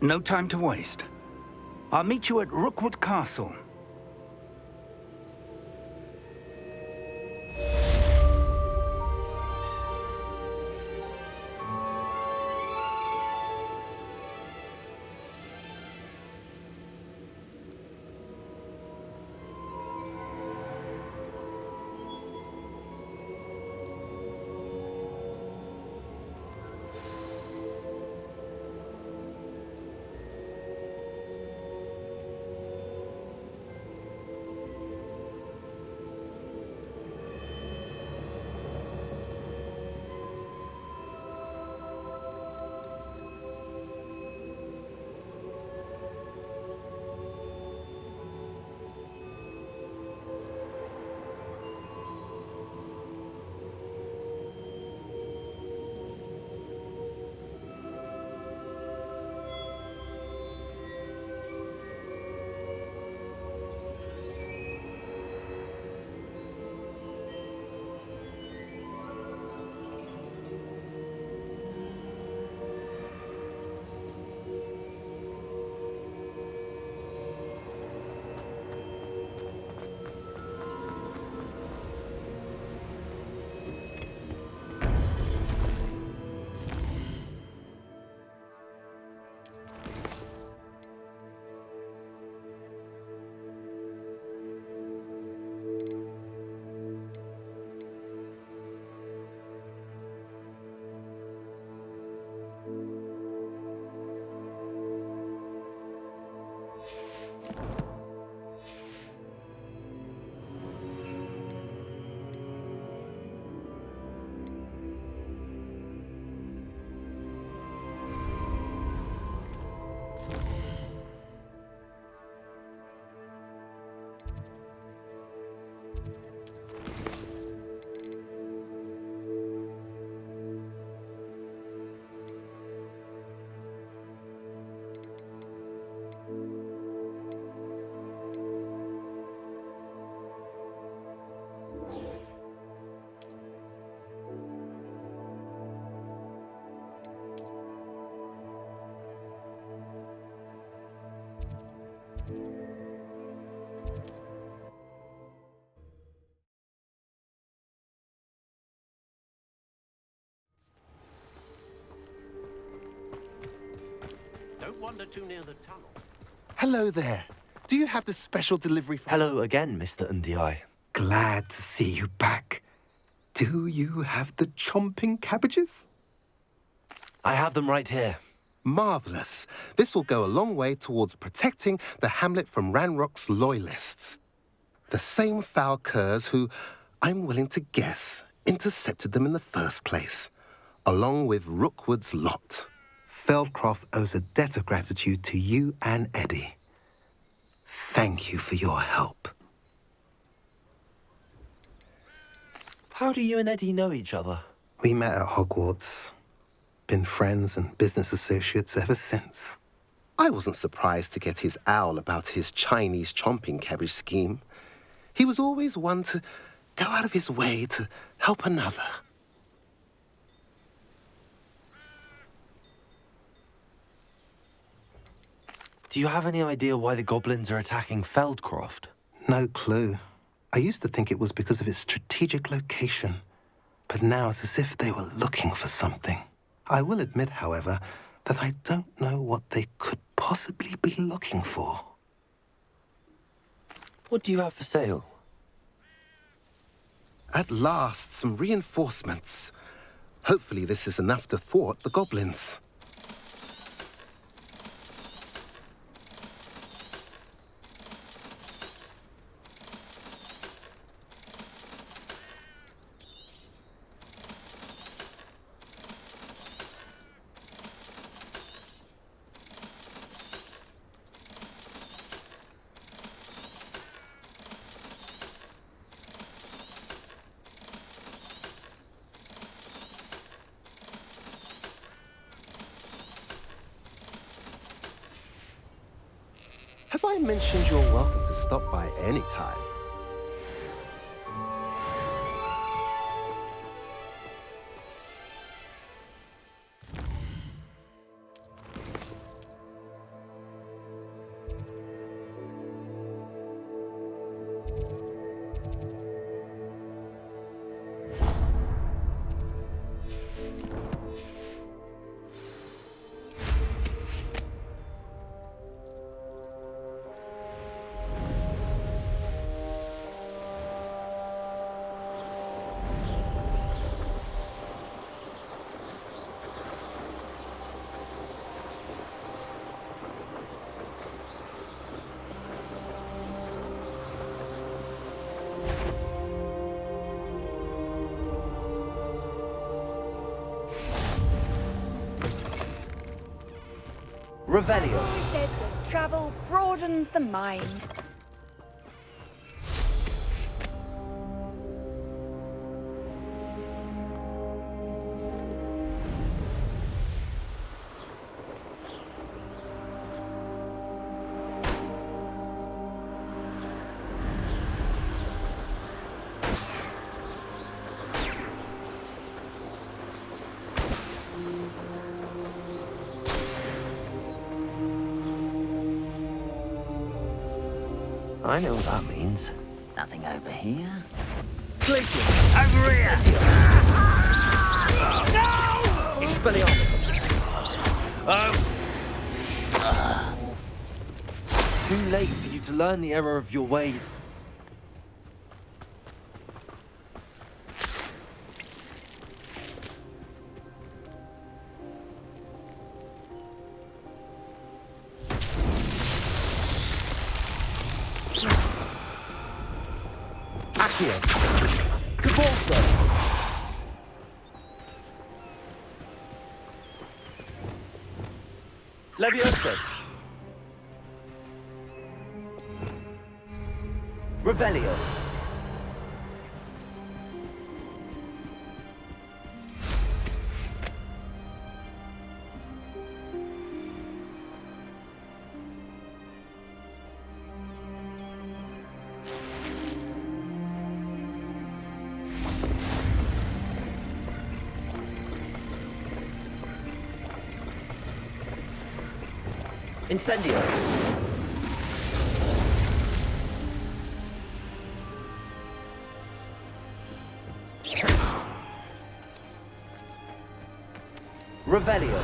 No time to waste. I'll meet you at Rookwood Castle. Don't wander too near the tunnel. Hello there. Do you have the special delivery from... Hello again, Mr. Ndiaye. Glad to see you back. Do you have the chomping cabbages? I have them right here. Marvellous. This will go a long way towards protecting the hamlet from Ranrock's loyalists. The same foul curs who, I'm willing to guess, intercepted them in the first place, along with Rookwood's lot. Feldcroft owes a debt of gratitude to you and Eddie. Thank you for your help. How do you and Eddie know each other? We met at Hogwarts. Been friends and business associates ever since. I wasn't surprised to get his owl about his Chinese chomping cabbage scheme. He was always one to go out of his way to help another. Do you have any idea why the goblins are attacking Feldcroft? No clue. I used to think it was because of its strategic location, but now it's as if they were looking for something. I will admit, however, that I don't know what they could possibly be looking for. What do you have for sale? At last, some reinforcements. Hopefully this is enough to thwart the goblins. Have I mentioned you're welcome to stop by any time? Revelio. I said that travel broadens the mind. I know what that means. Nothing over here. Glacier! Over here! No! Expelliarmus! Too late for you to learn the error of your ways. Accio! Cabalso! Levioso! Revelio. Incendio! Revelio.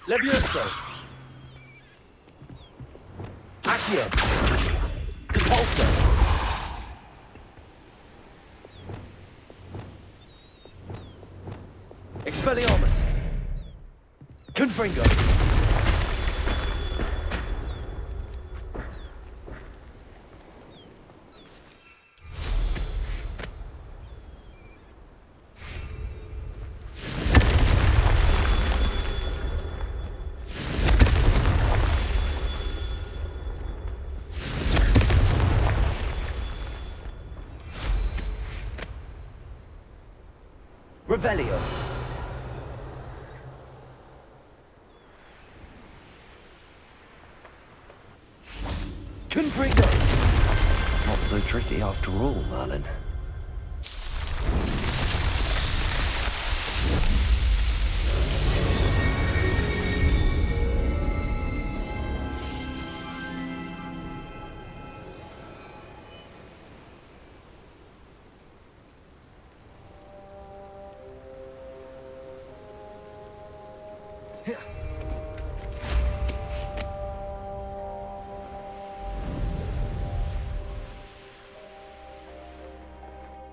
Levioso. Accio. Depulso. Expelliarmus. Confringo. Revelio. Confringo. Not so tricky after all, Merlin.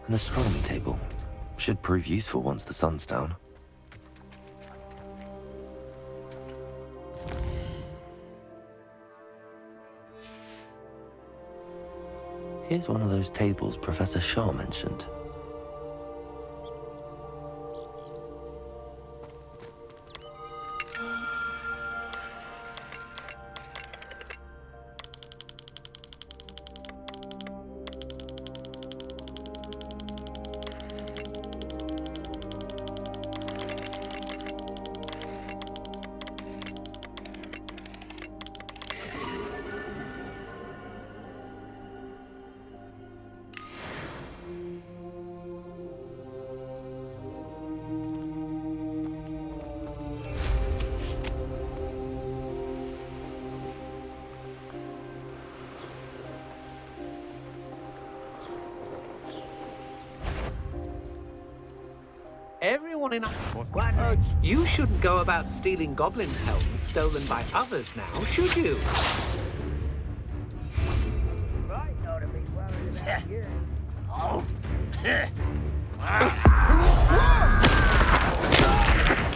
An astronomy table. Should prove useful once the sun's down. Here's one of those tables Professor Shah mentioned. Everyone in you shouldn't go about stealing goblins' helms stolen by others now, should you?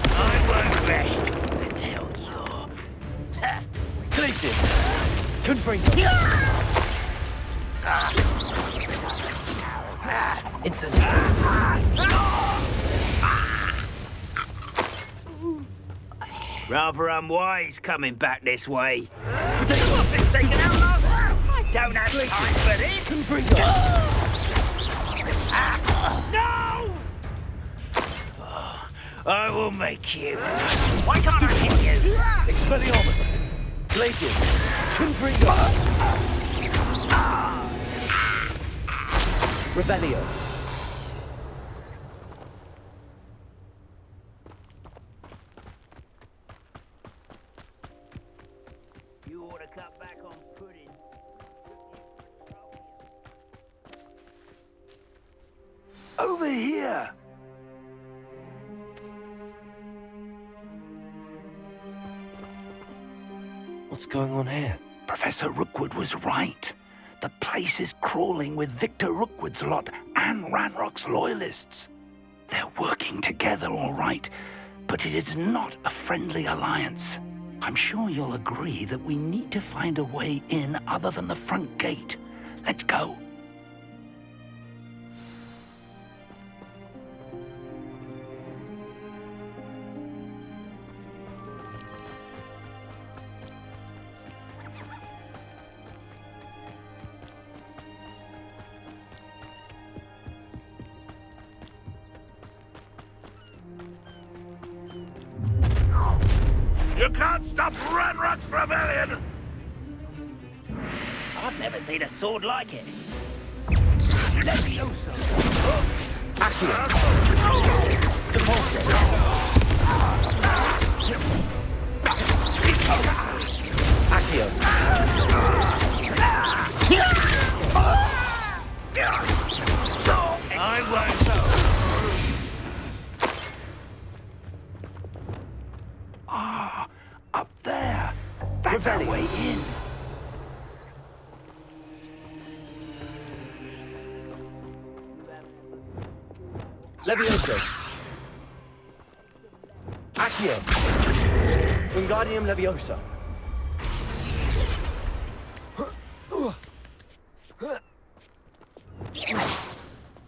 I won't rest until you're... Glacius. Confringo. Instant. Rather unwise coming back this way. What's been taken out last? I don't have time for this. No! Oh, I will make you. Why can't I hit you? Expelliarmus. Glacius. Confringo. Revelio. You ought to cut back on pudding. Over here! What's going on here? Professor Rookwood was right. The place is crawling with Victor Rookwood's lot and Ranrock's loyalists. They're working together, all right, but it is not a friendly alliance. I'm sure you'll agree that we need to find a way in other than the front gate. Let's go. You can't stop Ranrock's rebellion! I've never seen a sword like it. Leviosa! Accio! Depulso! Accio! I won't. Ah, up there. That's our way in. Leviosa! Accio! Wingardium Leviosa!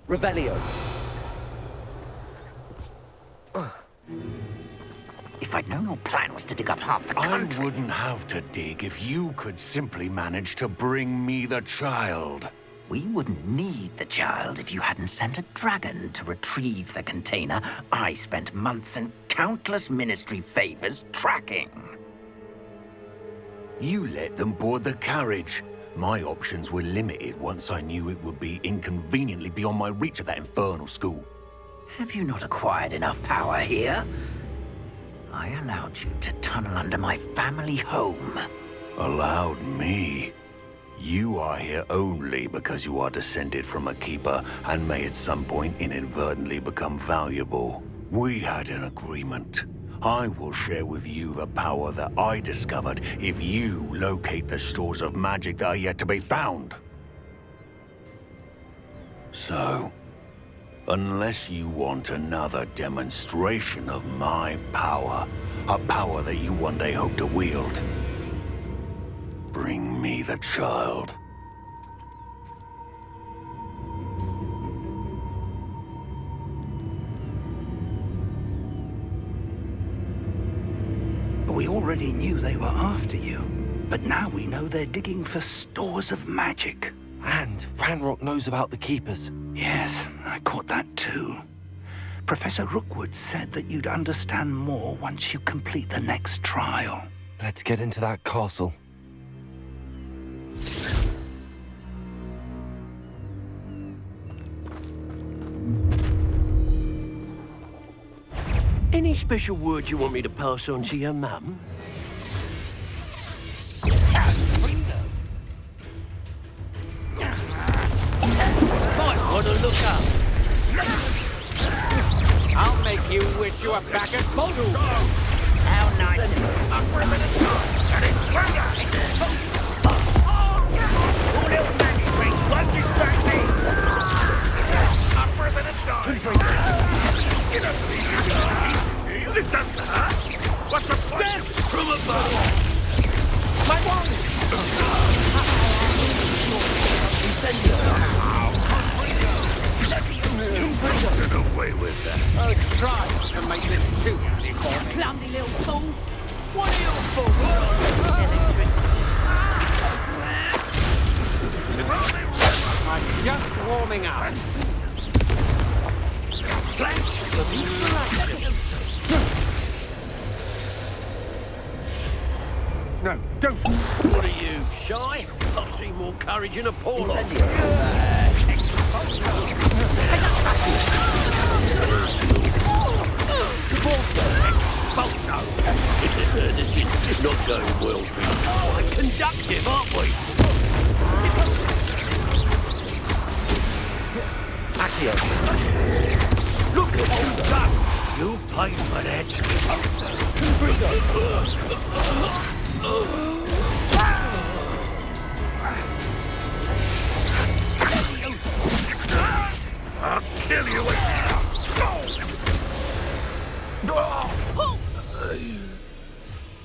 Revelio! If I'd known your plan was to dig up half the country... I wouldn't have to dig if you could simply manage to bring me the child. We wouldn't need the child if you hadn't sent a dragon to retrieve the container I spent months and countless ministry favors tracking. You let them board the carriage. My options were limited once I knew it would be inconveniently beyond my reach at that infernal school. Have you not acquired enough power here? I allowed you to tunnel under my family home. Allowed me? You are here only because you are descended from a keeper and may at some point inadvertently become valuable. We had an agreement. I will share with you the power that I discovered if you locate the stores of magic that are yet to be found. So, unless you want another demonstration of my power, a power that you one day hope to wield, bring me the child. We already knew they were after you, but now we know they're digging for stores of magic. And Ranrock knows about the Keepers. Yes, I caught that too. Professor Rookwood said that you'd understand more once you complete the next trial. Let's get into that castle. Any special word you want me to pass on to your mum? Might want to look up. I'll make you wish you were back at Model. How nice. All little magic tricks won't distract me. This doesn't hurt. What's the point? Death from above. My wand. Get away with that. Oh, try to make this too easy for me. Clumsy little fool. What are you for? Electricity. I'm just warming up. Flash the No, don't. What are you, shy? I've seen more courage in a poor lot. This is not going well for you. We're conductive, aren't we? Accio. Look at you done. You pay for that. I'll kill you.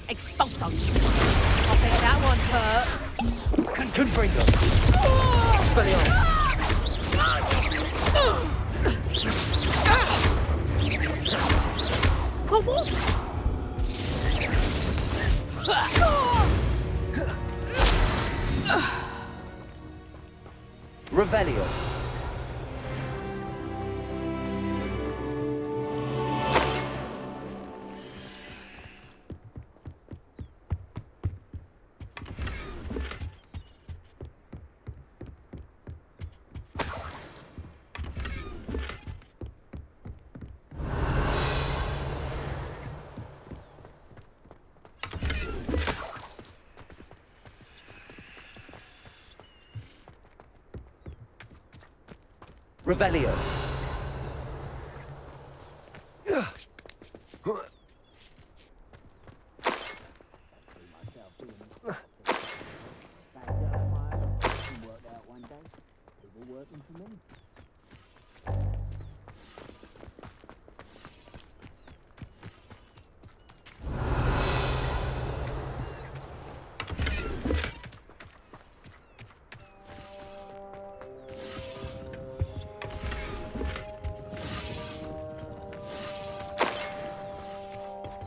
Expulso. I think that one hurt. Confringo. Expelliarmus. A wolf! Revelio.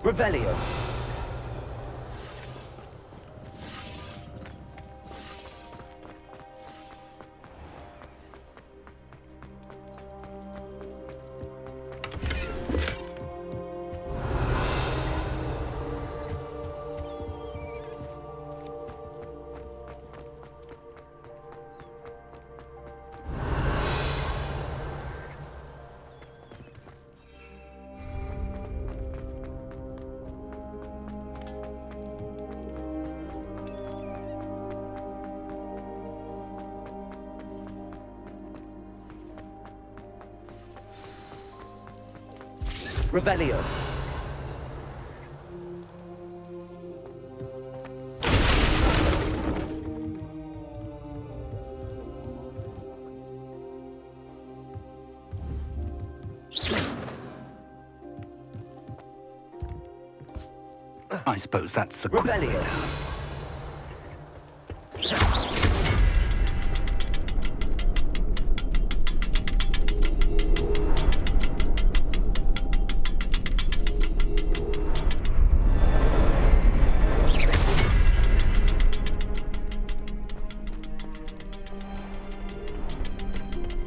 Revelio. Revelio. I suppose that's the Revelio.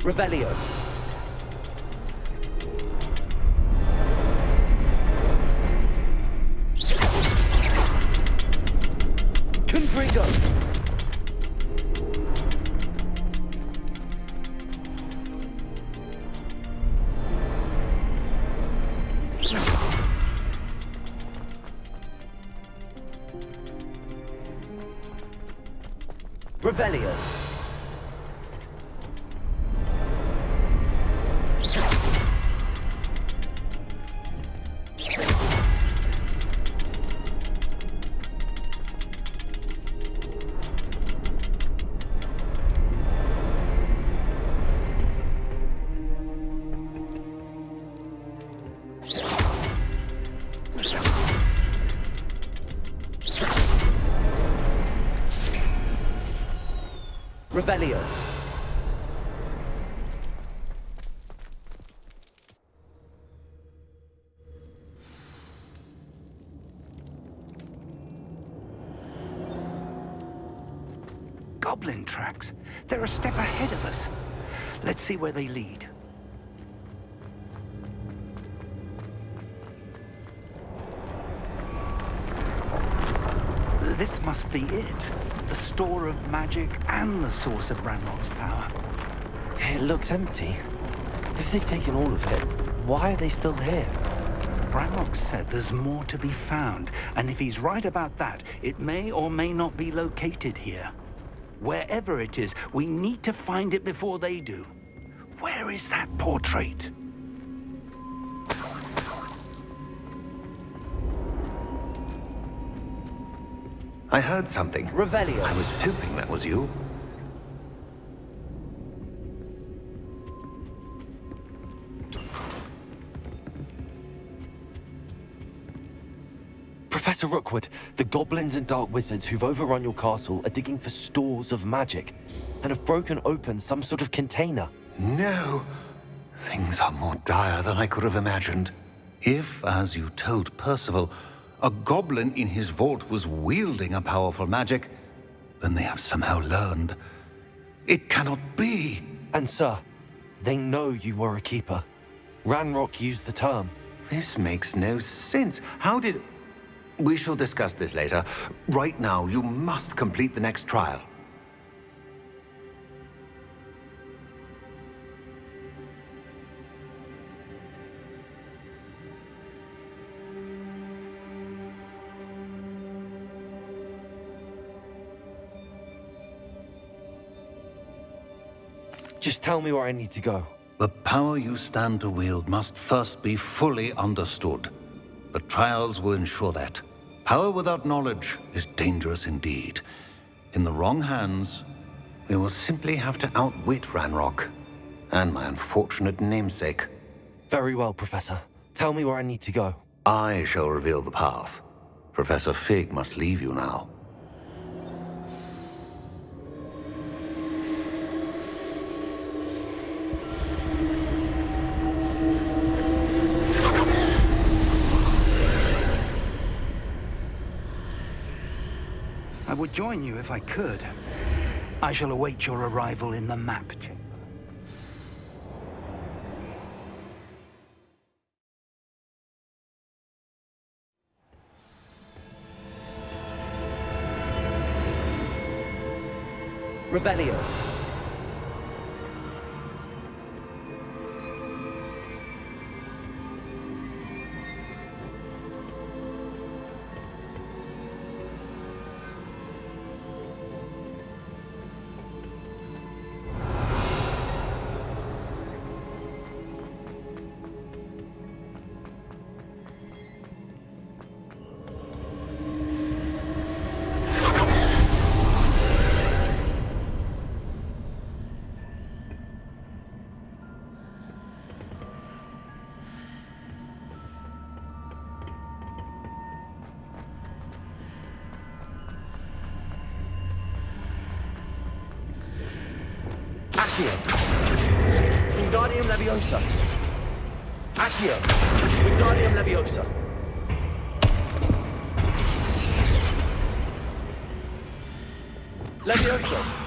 Revelio. Confringo. Revelio. Revelio. Goblin tracks. They're a step ahead of us. Let's see where they lead. This must be it. The store of magic and the source of Ranrock's power. It looks empty. If they've taken all of it, why are they still here? Ranrock said there's more to be found, and if he's right about that, it may or may not be located here. Wherever it is, we need to find it before they do. Where is that portrait? I heard something. Revelio. I was hoping that was you. Professor Rookwood, the goblins and dark wizards who've overrun your castle are digging for stores of magic and have broken open some sort of container. No. Things are more dire than I could have imagined. If, as you told Percival, a goblin in his vault was wielding a powerful magic, then they have somehow learned. It cannot be. And sir, they know you were a keeper. Ranrock used the term. This makes no sense. How did... We shall discuss this later. Right now, you must complete the next trial. Just tell me where I need to go. The power you stand to wield must first be fully understood. The trials will ensure that. Power without knowledge is dangerous indeed. In the wrong hands, we will simply have to outwit Ranrock and my unfortunate namesake. Very well, Professor. Tell me where I need to go. I shall reveal the path. Professor Fig must leave you now. I would join you if I could. I shall await your arrival in the map chamber. Revelio. Accio. Wingardium Leviosa. Accio. Wingardium Leviosa. Leviosa.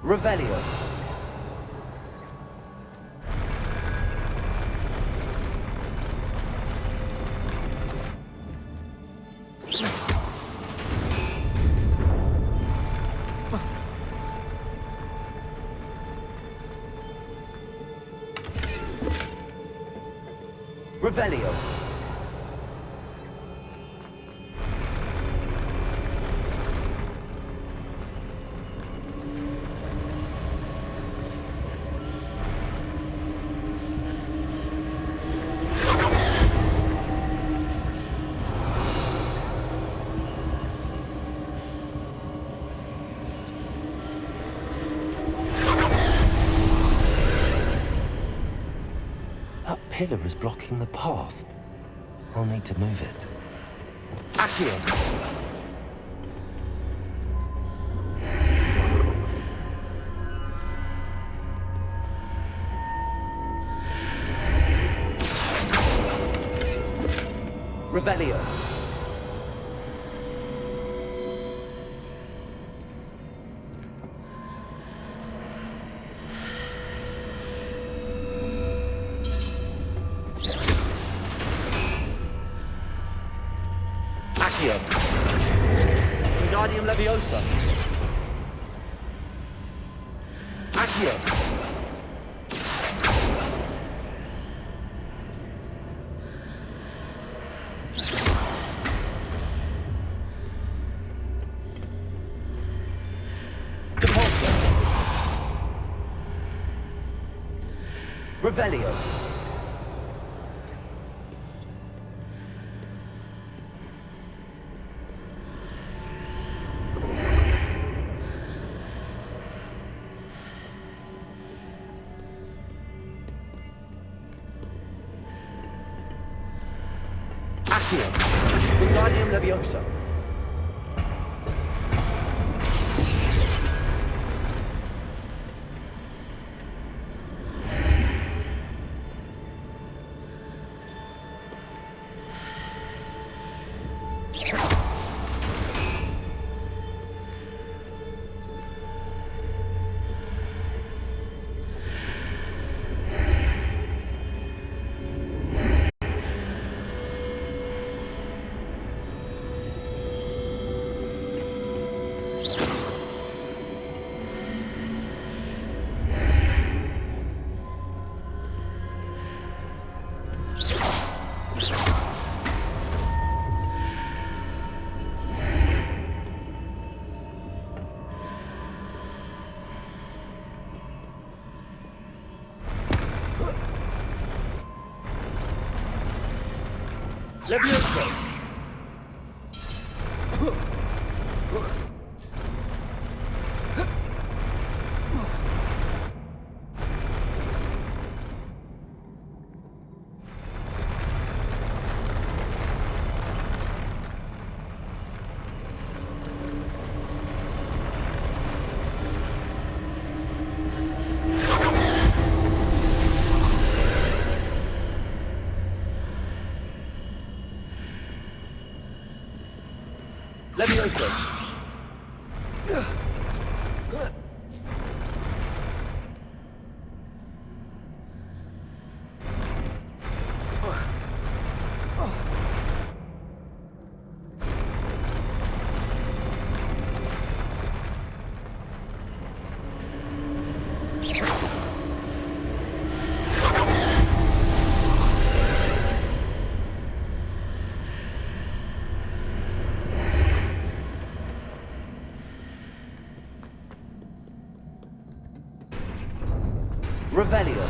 Revelio. Revelio. Pillar is blocking the path. I'll need to move it. Accio. Revelio. Wingardium Leviosa. Accio. Depulso. Revelio. Wingardium Leviosa. Levioso! Levioso! Revelio.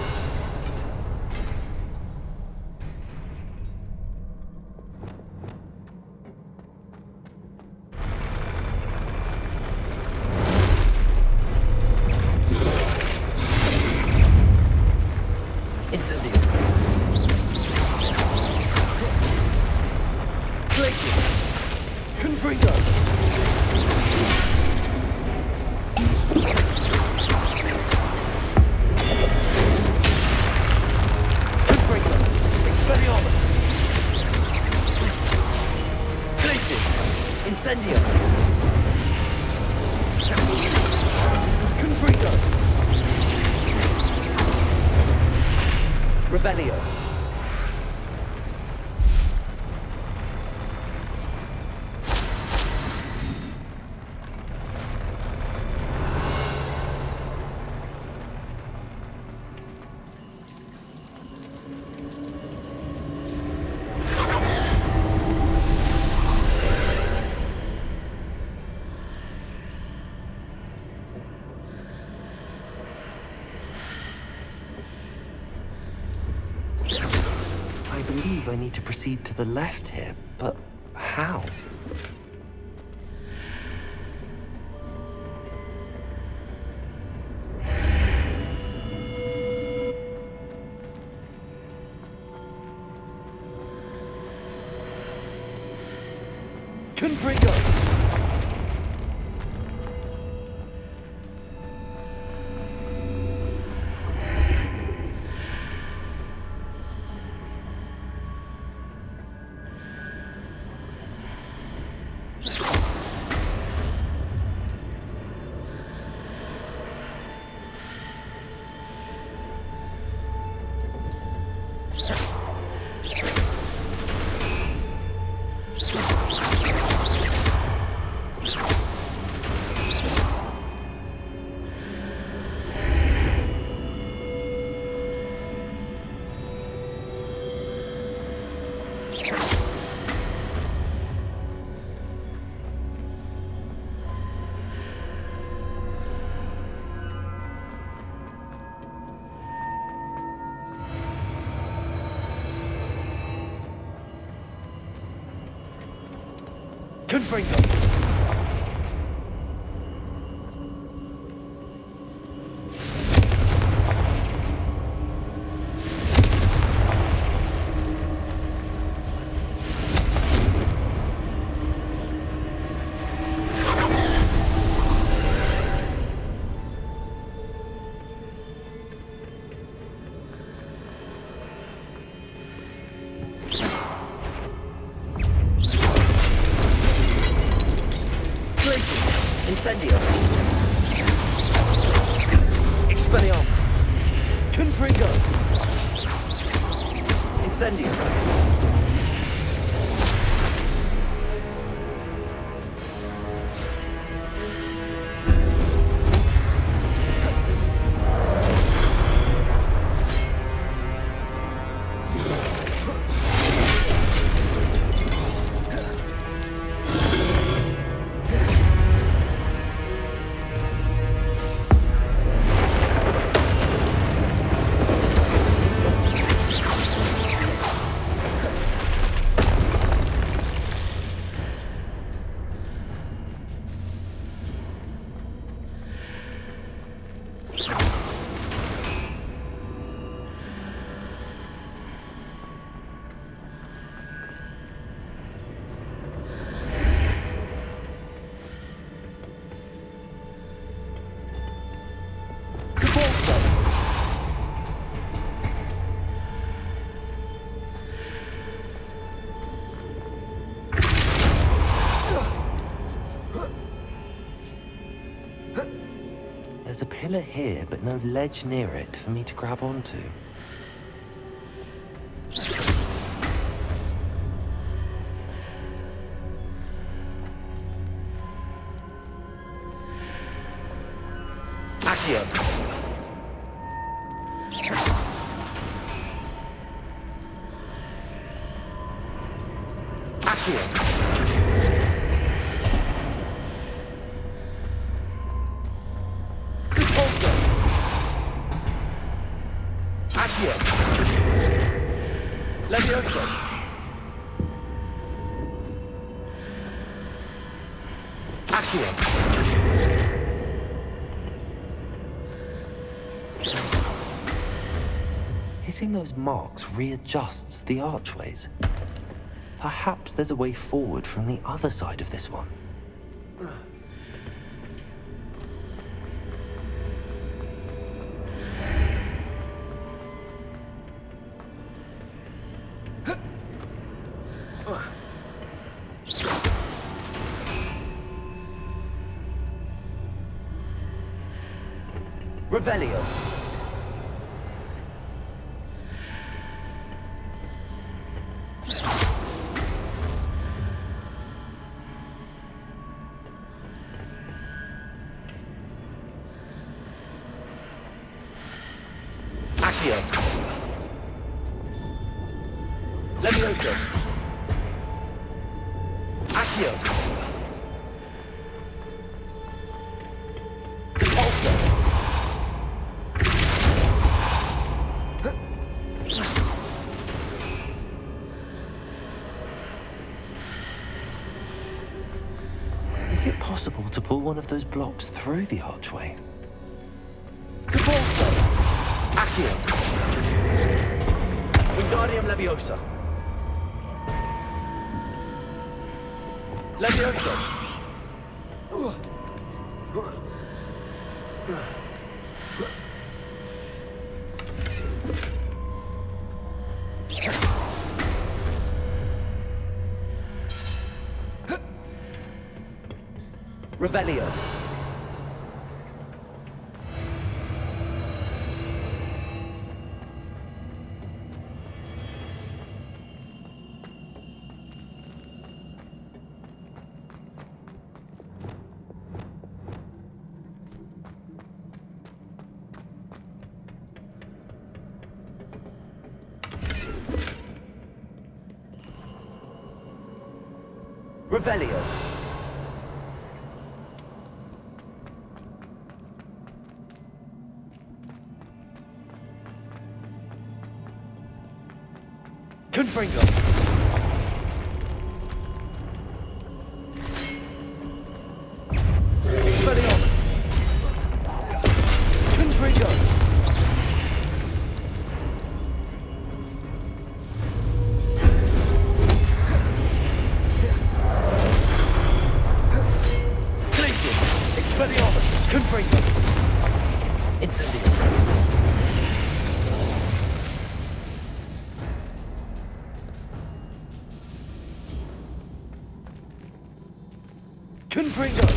Incendio. Glacier. Confringo. Expelliarmus! Glaciers! Incendio! Confringo! Revelio! I believe I need to proceed to the left here, but how? Confringo! Confringo! Incendio! Expelliarmus! Confringo! Incendio! There's a pillar here, but no ledge near it for me to grab onto. Accio. Accio. Repulsor. Accio. Levioso. Accio. Hitting those marks readjusts the archways. Perhaps there's a way forward from the other side of this one. Revelio. Accio. Levioso. Accio. Repulsor. Is it possible to pull one of those blocks through the archway? Repulsor. Accio. Wingardium Leviosa. Levioso. Revelio. Revelio. Confringo. Expelliarmus. Confringo. Glacius. Expelliarmus. Confringo. Incendio. Confringo!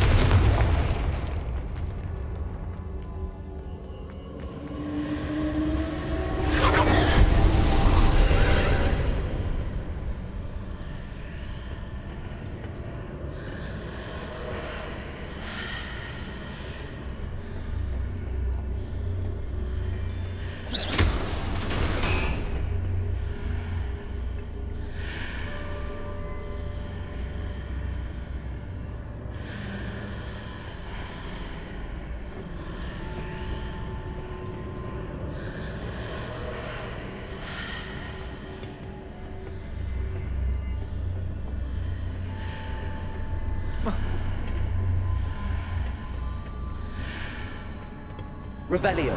Revelio.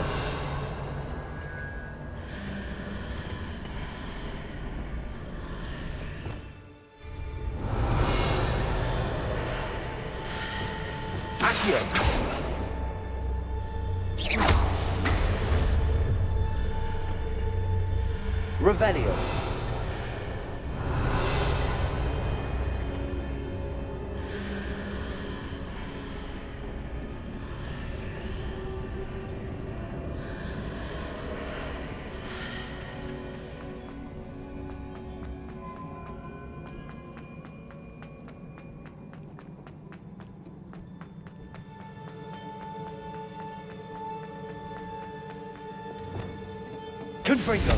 Accio. Revelio. Confringo.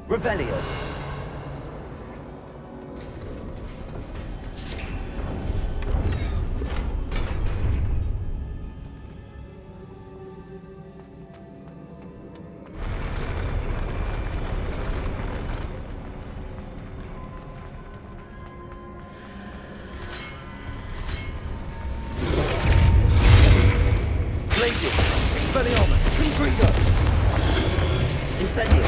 Revelio. Glacius. Expelliarmus. Confringo. Incendio.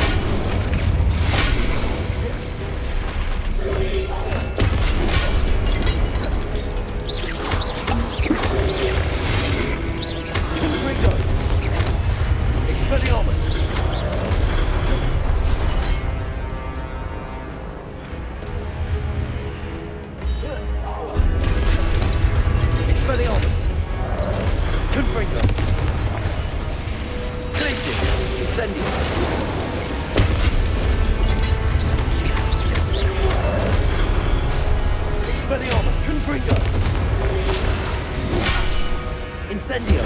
Confringo. Expelliarmus. Expelliarmus. Confringo. Glacius. Incendio. Expelliarmus. Confringo. Incendio.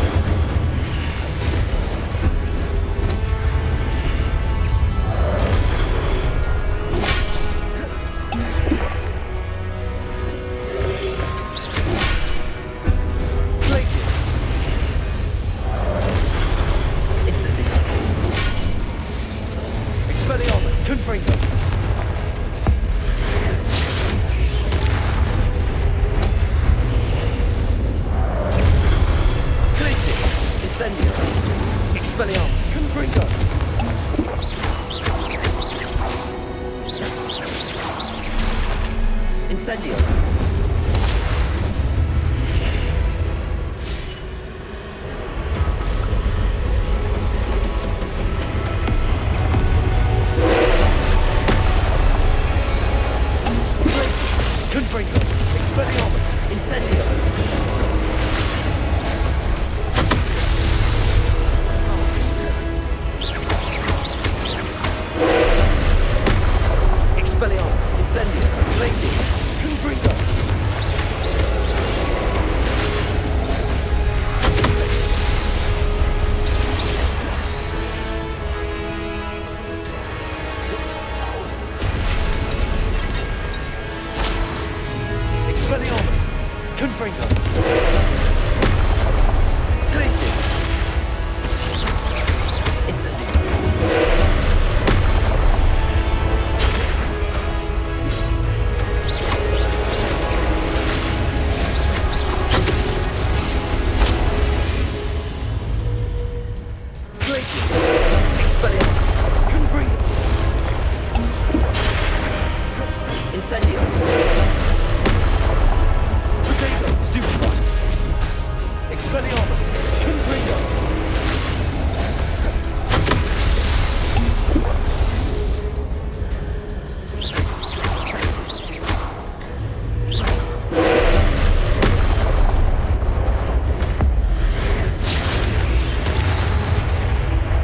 Glacius. Incendio. Expelliarmus. Confringo. Glacius. Incendio. Expelliarmus. Confringo. Incendio. Confringo. Expelliarmus. Incendio. Expelliarmus. Incendio. Glacius. Confringo. Expelliarmus. Confringo. Glacius. Incendio. Glacius. Expelliarmus. Confringo. Incendio. Potato. Stupefy. Expelliarmus. Confringo.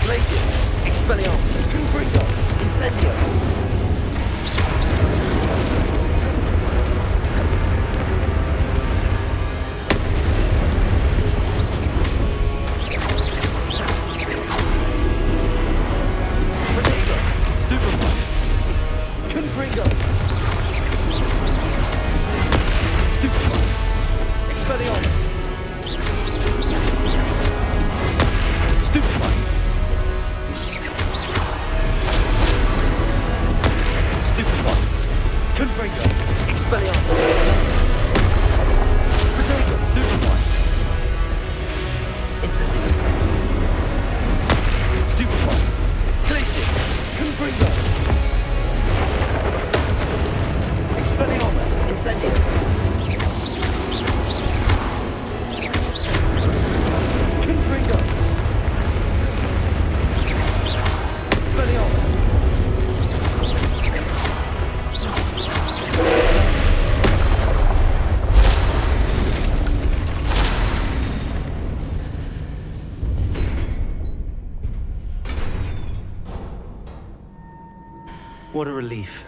Glacius. Expelliarmus. Confringo. Incendio. Potato. Stupefy. Confringo. Stupefy. Expelliarmus. Stupefy. Stupefy. What a relief.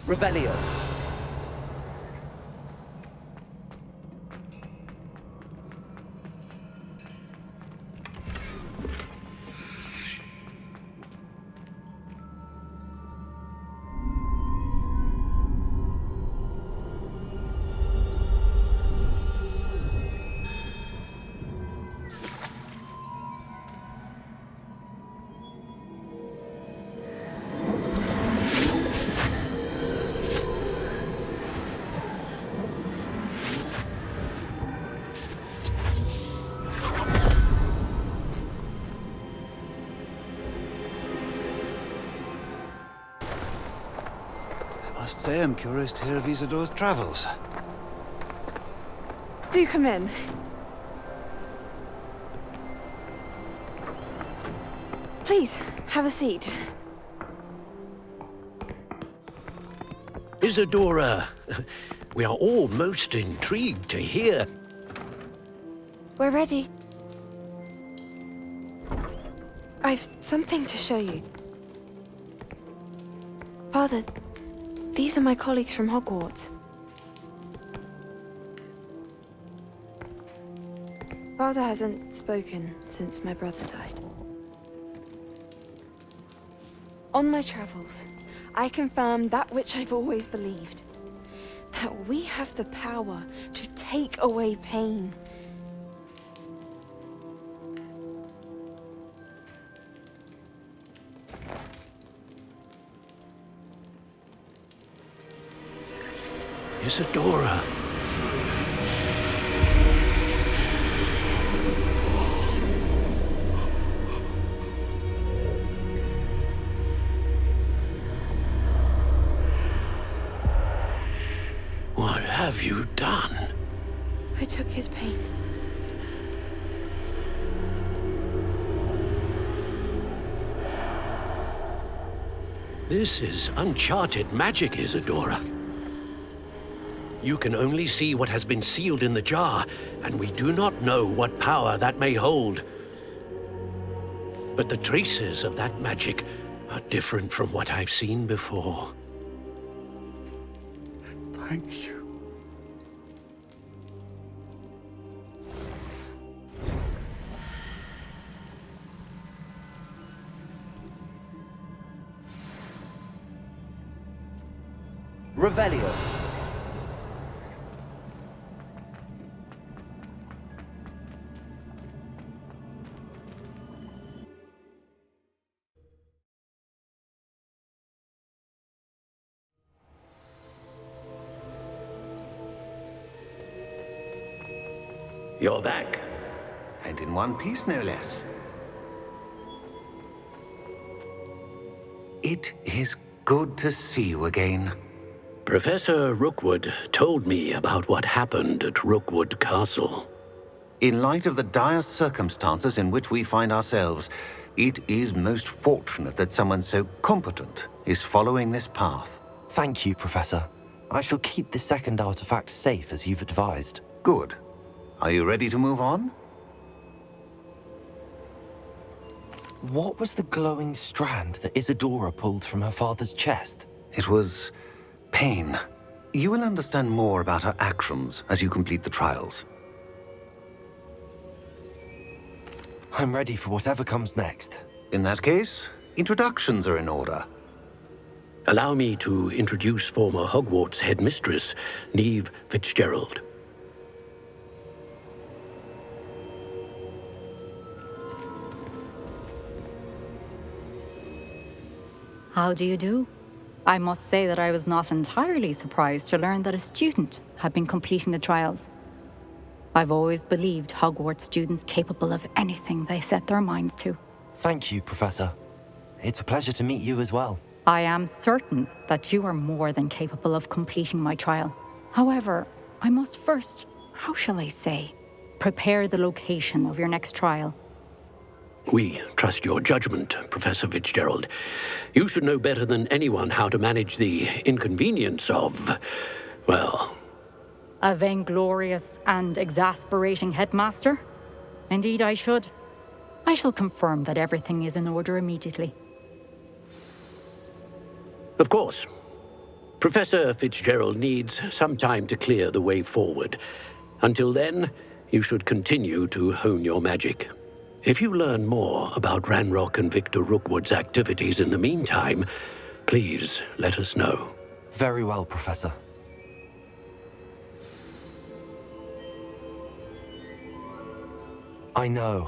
Revelio. I must say I'm curious to hear of Isidore's travels. Do come in. Please, have a seat. Isadora, we are all most intrigued to hear. We're ready. I've something to show you. Father, these are my colleagues from Hogwarts. Father hasn't spoken since my brother died. On my travels, I confirmed that which I've always believed. That we have the power to take away pain. Isadora. What have you done? I took his pain. This is uncharted magic, Isadora. You can only see what has been sealed in the jar, and we do not know what power that may hold. But the traces of that magic are different from what I've seen before. Thank you. Revelio. You're back. And in one piece, no less. It is good to see you again. Professor Rookwood told me about what happened at Rookwood Castle. In light of the dire circumstances in which we find ourselves, it is most fortunate that someone so competent is following this path. Thank you, Professor. I shall keep the second artifact safe as you've advised. Good. Are you ready to move on? What was the glowing strand that Isadora pulled from her father's chest? It was pain. You will understand more about her actions as you complete the trials. I'm ready for whatever comes next. In that case, introductions are in order. Allow me to introduce former Hogwarts headmistress, Neve Fitzgerald. How do you do? I must say that I was not entirely surprised to learn that a student had been completing the trials. I've always believed Hogwarts students capable of anything they set their minds to. Thank you, Professor. It's a pleasure to meet you as well. I am certain that you are more than capable of completing my trial. However, I must first, how shall I say, prepare the location of your next trial. We trust your judgment, Professor Fitzgerald. You should know better than anyone how to manage the inconvenience of, well... A vainglorious and exasperating headmaster? Indeed I should. I shall confirm that everything is in order immediately. Of course. Professor Fitzgerald needs some time to clear the way forward. Until then, you should continue to hone your magic. If you learn more about Ranrock and Victor Rookwood's activities in the meantime, please let us know. Very well, Professor. I know.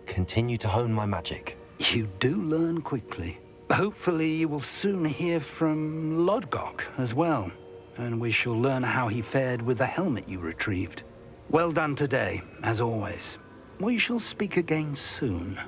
Continue to hone my magic. You do learn quickly. Hopefully you will soon hear from Lodgok as well, and we shall learn how he fared with the helmet you retrieved. Well done today, as always. We shall speak again soon.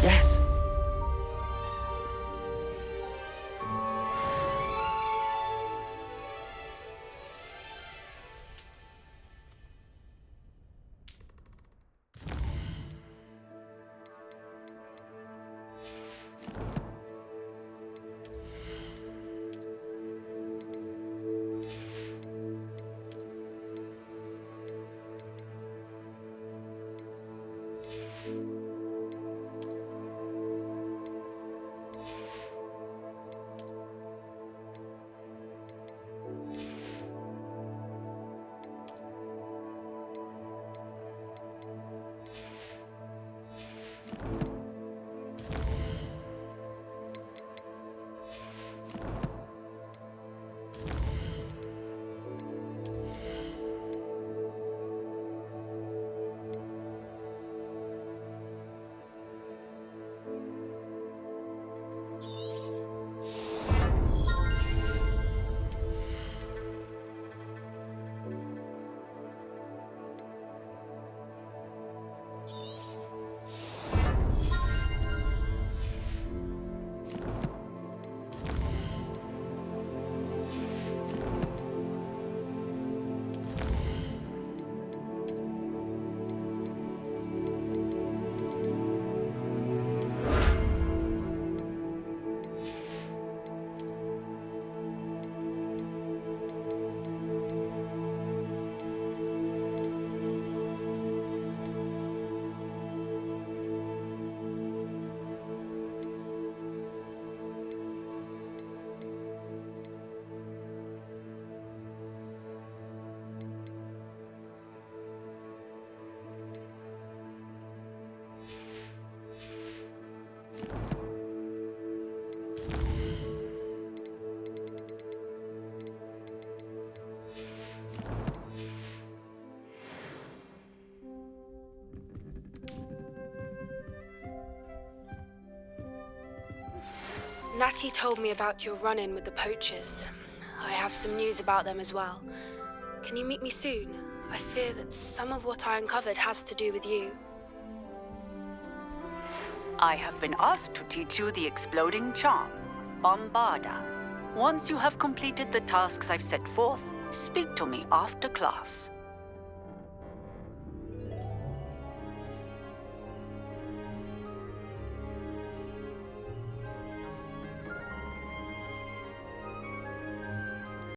Yes. Natty told me about your run-in with the poachers. I have some news about them as well. Can you meet me soon? I fear that some of what I uncovered has to do with you. I have been asked to teach you the exploding charm, Bombarda. Once you have completed the tasks I've set forth, speak to me after class.